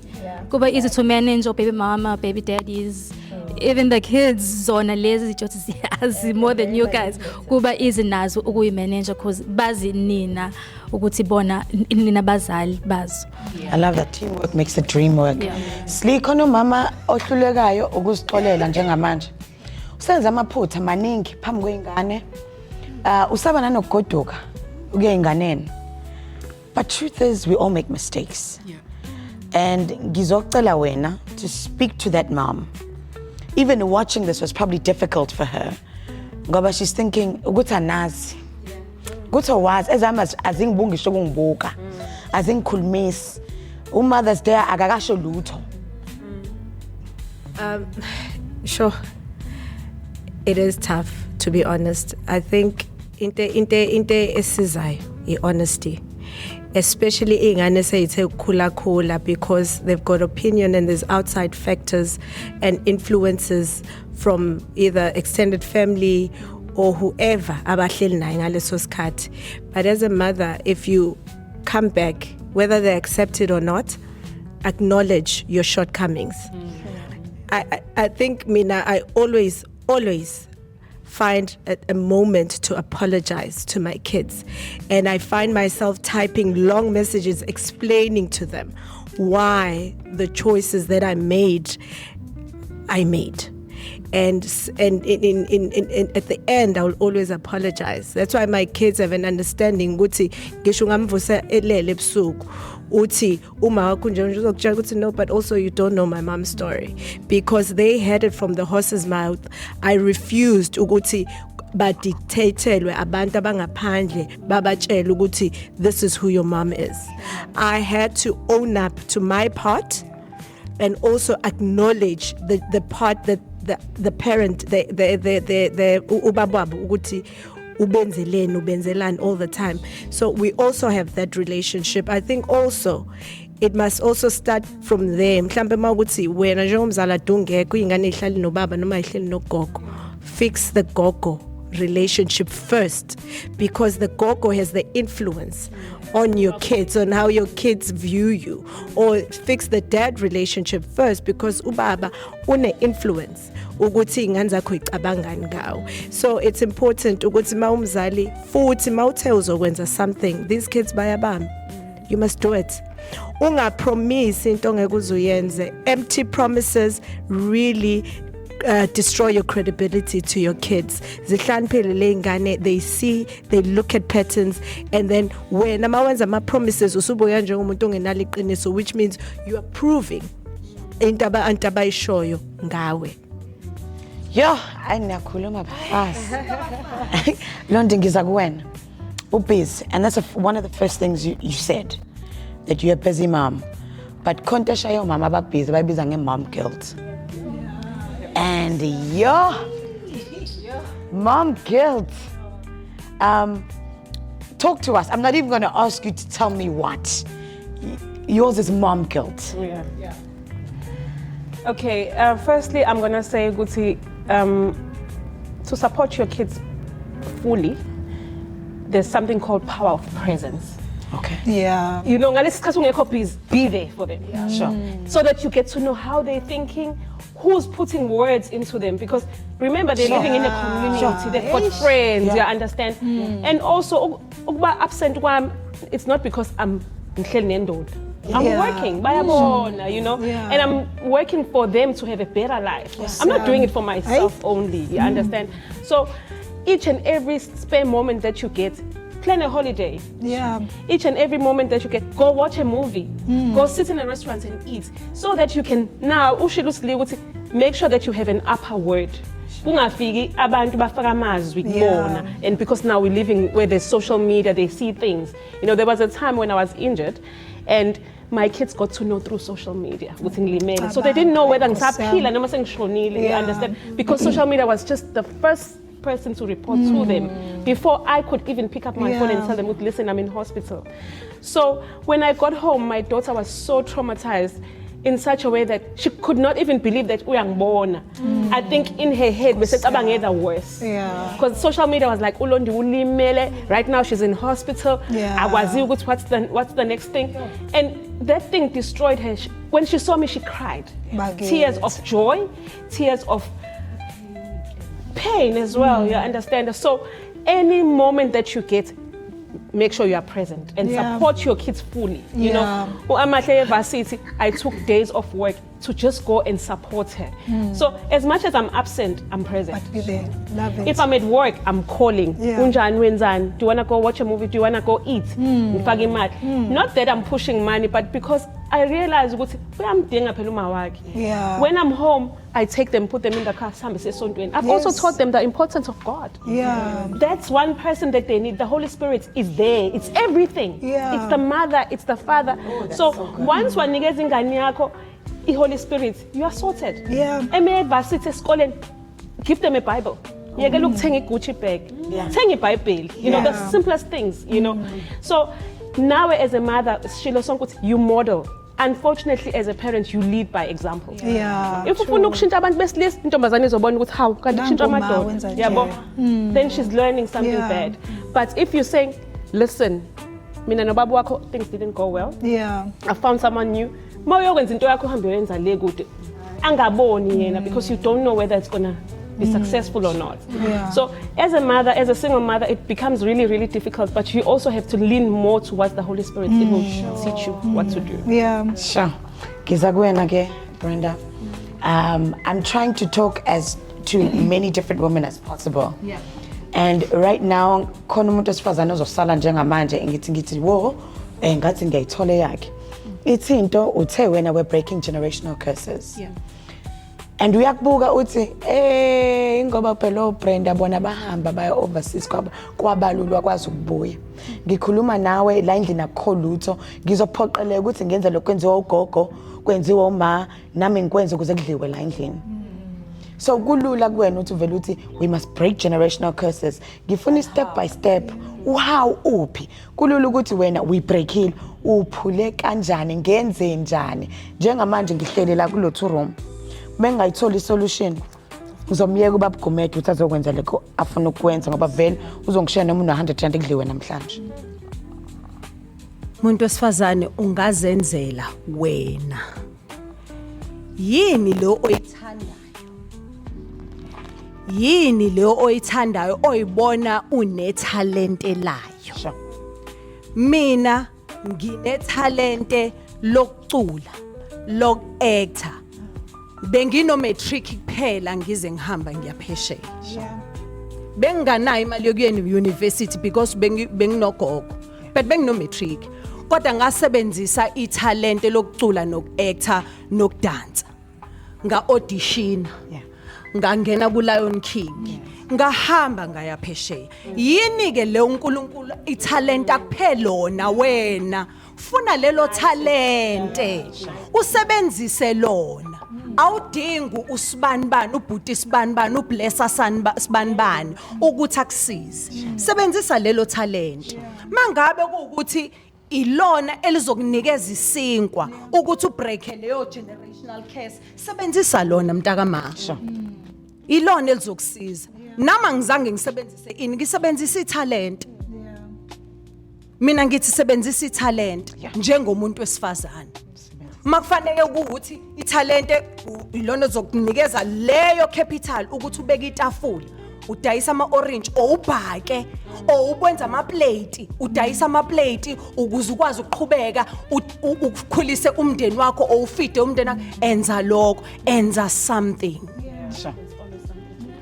Kuba easy to manage baby mama, baby daddies. even the kids zona lezi zijothi siyazi more than you guys kuba easy nazo ukuyimanage because bazi nina ukuthi bona nina bazali bazo. I love that teamwork makes the dream work. Sli khona mama ohlulekayo ukuzixolela njengamanje. Usenza amaphutha maningi phambi kweingane. Usaba nanokugoduka ukuya inganeni. But truth is we all make mistakes. And ngizocela wena to speak to that mom. Even watching this was probably difficult for her. Ngoba she's thinking ukuthi anazi. Ukuthi wazi ezama azingibungisho kungibuka. Azingikhulumisi. Mother's Day akakasho lutho. Sure. It is tough, to be honest. I think inte esizayo honesty. Especially ingane sayithe khula because they've got opinion and there's outside factors and influences from either extended family or whoever abahleli naye ngaleso sikhathi. But as a mother, if you come back, whether they accept it or not, acknowledge your shortcomings. I think Mina, I always find a moment to apologize to my kids, and I find myself typing long messages explaining to them why the choices that I made. And in at the end, I will always apologize. That's why my kids have an understanding. Guti ngisho ngamvusa elele ebusuku uthi uma wakho nje uzokutshela ukuthi no, but also you don't know my mom's story, because they heard it from the horse's mouth. I refused ukuthi badictatelwe abantu abangaphandle babatshela ukuthi this is who your mom is. I had to own up to my part and also acknowledge the part that the parent, the ubababo ukuthi ubenzelani all the time. So we also have that relationship. I think also it must also start from there. Mhlambe mawukuthi wena njengomzala dungekho ingane ihlali nobaba noma ihleli nogogo, fix the gogo relationship first, because the gogo has the influence on your kids, on how your kids view you. Or fix the dad relationship first, because ubaba une influence ukuthi ingane zakho icabangani ngawo. So it's important ukuthi mawumzali futhi mawuthe uzokwenza something, these kids bayabamba, you must do it. Ungapromise into ongeke uzuyenze. Empty promises really destroy your credibility to your kids. Zihlaniphele le ngane, they see, they look at patterns, and then when amawenza ama promises usubuya njengomuntu ongenalo iqiniso, which means you are proving into abayishoyo ngawe. Yo, ayinakhuluma phasi. Londo ngiza kuwena. Ubusy, and that's one of the first things you said, that you're a busy mom. But kontesha yo mama ababhizi bayibiza nge-mom guilt. And mom guilt. Talk to us. I'm not even going to ask you to tell me what. Yours is mom guilt. Yeah. Okay, firstly, I'm going to say, Guti, to support your kids fully, there's something called power of presence. Okay. Yeah. You know, please be there for them. Yeah. Sure. So that you get to know how they're thinking, who's putting words into them. Because remember, they're living in a community, they've got friends, you understand? And also, absent one, it's not because I'm working, you know, and I'm working for them to have a better life. Yes, I'm not doing it for myself only, you understand? So each and every spare moment that you get, plan a holiday. Yeah. Each and every moment that you get, go watch a movie, go sit in a restaurant and eat, so that you can now make sure that you have an upper word. And because now we're living where there's social media, they see things. You know, there was a time when I was injured and my kids got to know through social media, so they didn't know whether I'm you understand? Because social media was just the first person to report to them before I could even pick up my phone and tell them, listen, I'm in hospital. So when I got home, my daughter was so traumatized. in such a way that she could not even believe that uyangibona. I think in her head, we said the worse. Yeah. Because social media was like, Ulondi ulimele. Right now she's in hospital. Yeah. What's the next thing? And that thing destroyed her. When she saw me, she cried. Tears of joy, tears of pain as well. You understand? So any moment that you get, make sure you are present and support your kids fully. You know, I took days off work to just go and support her. So as much as I'm absent, I'm present. But be there. Love it. If I'm at work, I'm calling. Do you want to go watch a movie? Do you want to go eat? Not that I'm pushing money, but because I realize when I'm home, I take them, put them in the car. I've also taught them the importance of God. That's one person that they need. The Holy Spirit is there. It's everything. It's the mother, it's the father. So once one niggas in Ganyako, the Holy Spirit, you are sorted. Give them a Bible. You can look a Gucci bag, take a Bible. You know, the simplest things, you know. So now as a mother, you model. Unfortunately, as a parent, you lead by example. If you look then she's learning something bad. But if you're saying, listen, things didn't go well. I found someone new. Because you don't know whether it's gonna be successful or not. So as a mother, as a single mother, it becomes really, really difficult, but you also have to lean more towards the Holy Spirit. It will teach you what to do. Sure. Brenda. I'm trying to talk as to many different women as possible. And right now, it's into when we're breaking generational curses. And uyakubuka uthi ngoba phela Brenda bona bahamba baya overseas kwabalulwa kwazi ukubuya. Ngikhuluma nawe la endlini akukho lutho, ngizophoqeleka ukuthi ngenze lokho kwenziwa ugogo, kwenziwa uma nami ngikwenze ukuze kudliwe la endlini. So kulula kuwena uthi vele uthi we must break generational curses. Ngifuna step by step how uphi. Kulula ukuthi wena we break it uphule kanjani ngenze njani. Njengamanje ngihlele la kulo 2 room. Bengayithola isolution uzomyeka ubaba Gumede uthi azokwenza lekho afuna ukwenza ngoba vele uzongishaya noma una 100 rand ekudliwe namhlanje. Umuntu wesifazane ungazenzela wena. Yini lo oyithandayo? Yini lo oyithandayo oyibona unetalente layo? Mina nginetalente lokucula, lokuactor. Bengino matric kuphela ngize ngihamba ngiyaphesheya. Benganayo imali yokuya university because benginogogo. But bengino matric. Kodwa ngasebenzisa italente lokucula nokuactor nokudansa. Nga audition. Ngangena ku Lion King. Ngahamba ngayaphesheya. Yini ke le uNkulunkulu italent akuphelona wena. Funa lelo talente. Usebenzise lona. Awudingi usibanibani ubhuti isibanibani ublessa sibanibani ukuthi akusize. Sebenzisa lelo talent. Mangabe ukuthi ilona elizokunikeza isinkwa ukuthi ubreak leyo generational curse, sebenzisa lona mntaka Masha. Ilona elizokusiza. Nama ngizange ngisebenzise ngisebenzisa italent. Mina ngithi sebenzisa italent njengomuntu wesifazane. Makufanele ukuthi italente ilona zokunikeza leyo capital ukuthi ubeke itafula, udayisa ama-orange ubhake ubwenza ama-plate, udayisa ama-plate ukuze ukwazi ukuqhubeka ukukhulise umndeni wakho ufide umndeni wakho. Enza lokho, enza something.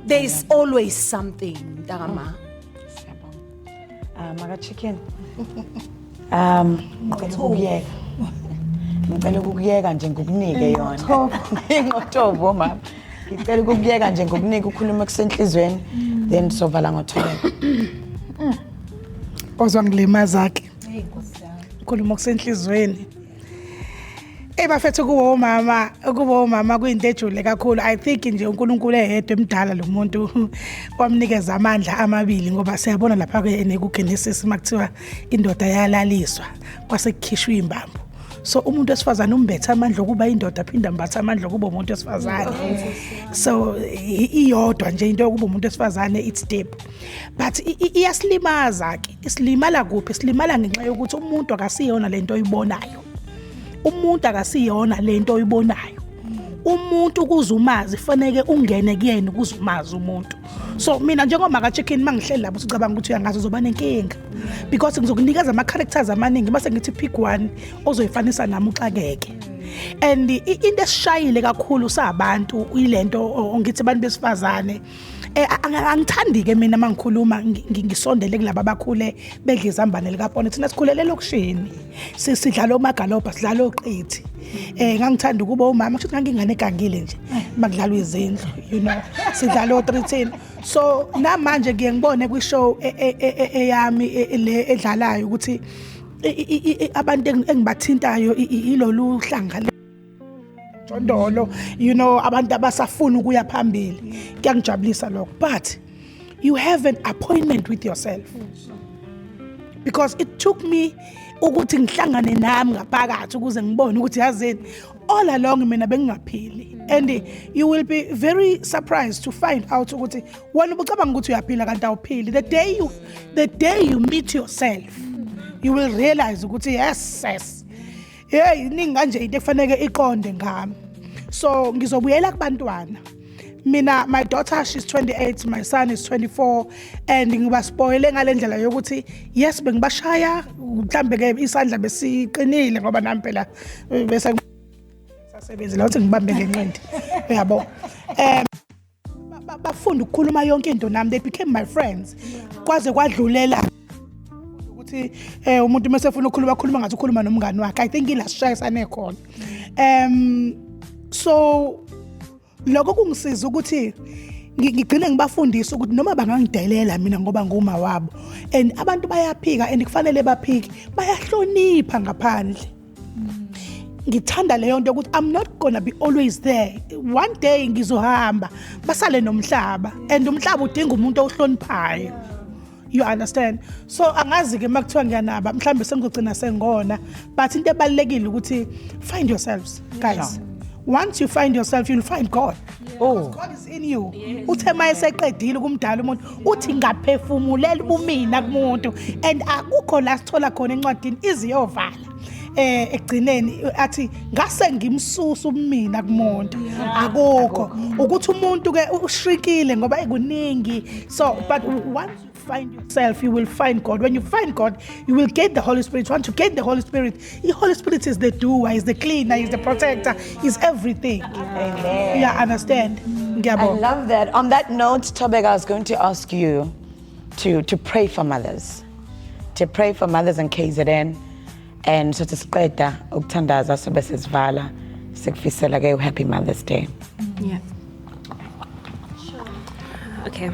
There is always something, Dagama. Maka chicken. Ngicela ukuyeka nje ngokunike yona. Ngothobo mama. Ngicela ukuyeka nje ngokunike ukhuluma kusenhlizweni then sovala ngothola. Ozwa ngilemaza zakhe. Ukhuluma kusenhlizweni. Bafethu kuwo mama kuyinto ejule kakhulu. I think nje uNkulunkulu eyedwa emdala lo muntu kwamnikeza amandla amabili ngoba siyabona lapha ku Genesis makuthiwa indoda yalaliswa kwase kukhishwa imbambo. so umuntu wesifazane umbethe amandla okuba indoda aphinda mbathe amandla okuba umuntu wesifazane so iyodwa nje into yokuba umuntu wesifazane it's deep but iyasilimaza ke isilimala kuphi isilimala ngenxa yokuthi umuntu akasiyona lento oyibonayo umuntu akasiyona lento oyibonayo umuntu ukuzumazi fanele ungene kuyena ukuzumazi umuntu so mina njengoba ka chicken mangihleli lapho sicabanga ukuthi uyangazi uzoba nenkinga because ngizokunikeza ama characters amaningi base ngithi pick one ozoyifanisa nami uxakeke and into esishayile kakhulu sabantu ilento ngithi abantu besifazane angithandi ke mina mangikhuluma ngisondele kulabo abakhule bedla izambane likapone thina sikhulele lokushini sidlala omagalobha sidlala oqithi ngangithanda ukuba umama kusho ngangingane egangile nje makudlalwa izindlu you know sidlala o13 so namanje ngiye ngibone kwi show eyami le edlalayo ukuthi abantu engibathintayo ilolu hlanga Jondolo you know abantu abasafuna ukuya phambili kuyangijabulisa lokho but you have an appointment with yourself because it took me ukuthi ngihlangane nami ngaphakathi ukuze ngibone ukuthi yazini all along mina bengingaphili and you will be very surprised to find out ukuthi wena ubucabanga ukuthi uyaphila kanti awuphili the day you meet yourself you will realize ukuthi yes hey iningi kanje into efanele iqonde ngami so ngizobuyela kubantwana mina my daughter she's 28 my son is 24 and ngiba spoile ngalendlela yokuthi yes bengibashaya mhlambe ke isandla besiqinile ngoba nami phela bese sasebenza la uthi ngibambe ngenqindi yabo bafunda ukukhuluma yonke into nami they became my friends kwaze kwadlulela ukuthi umuntu mesefuna ukukhuluma ngathi ukhuluma nomngani wakhe I think ilashayisane khona so lokho kungisiza ukuthi ngigcine ngibafundisa ukuthi noma bangangidelela mina ngoba nguma wabo and abantu bayaphika and kufanele baphike bayahlonipha ngaphandle ngithanda leyo nto ukuthi I'm not gonna be always there one day ngizohamba basale nomhlaba and umhlaba udinga umuntu ohloniphayo you understand so angazi ke makuthiwa ngiyanaba mhlambe sengizogcina sengona but into ebalekile ukuthi find yourselves guys once you find yourself you'll find God God is in you uthe mayeseqedile kumdala umuntu uthi ngaphefumulela ubumina kumuntu and akukho la sithola khona encwadini iziyovala egcineni athi ngase ngimsusa ubumina kumuntu akukho ukuthi umuntu ke ushrikile ngoba ekuningi so but once you find yourself you will find God when you find God you will get the Holy Spirit once you get the Holy Spirit is the doer is the cleaner is the protector is everything amen yeah understand I love that on that note Thobeka I was going to ask you to pray for mothers in KZN and so siqeda ukuthandaza sobe sesivala sikufisela ke happy Mother's Day. Yeah. Sure. Okay.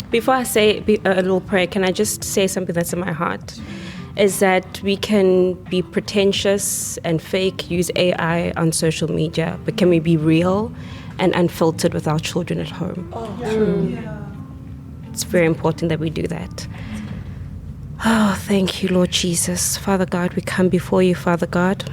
Before I say a little prayer, can I just say something that's in my heart? Is that we can be pretentious and fake, use AI on social media, but can we be real and unfiltered with our children at home? True. Yeah. It's very important that we do that. Oh, thank you, Lord Jesus. Father God, we come before you, Father God,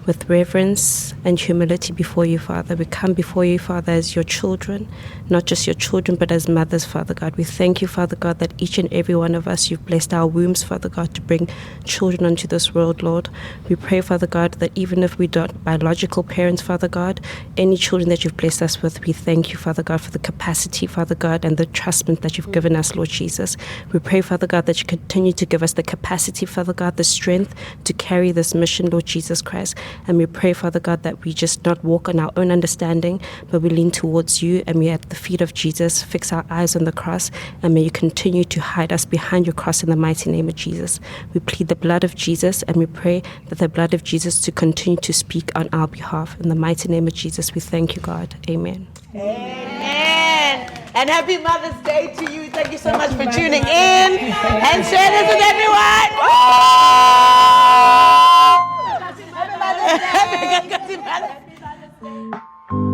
with reverence and humility before you, Father. We come before you, Father, as your children, not just your children, but as mothers, Father God. We thank you, Father God, that each and every one of us, you've blessed our wombs, Father God, to bring children into this world, Lord. We pray, Father God, that even if we don't biological parents, Father God, any children that you've blessed us with, we thank you, Father God, for the capacity, Father God, and the trustment that you've given us, Lord Jesus. We pray, Father God, that you continue to give us the capacity, Father God, the strength to carry this mission, Lord Jesus Christ. And we pray, Father God, that we just not walk on our own understanding, but we lean towards you and we at the feet of Jesus, fix our eyes on the cross, and may you continue to hide us behind your cross in the mighty name of Jesus. We plead the blood of Jesus and we pray that the blood of Jesus to continue to speak on our behalf. In the mighty name of Jesus, we thank you, God. Amen. Amen. And happy Mother's Day to you. Thank you so much for tuning in and share this with everyone. Happy Mother's Day.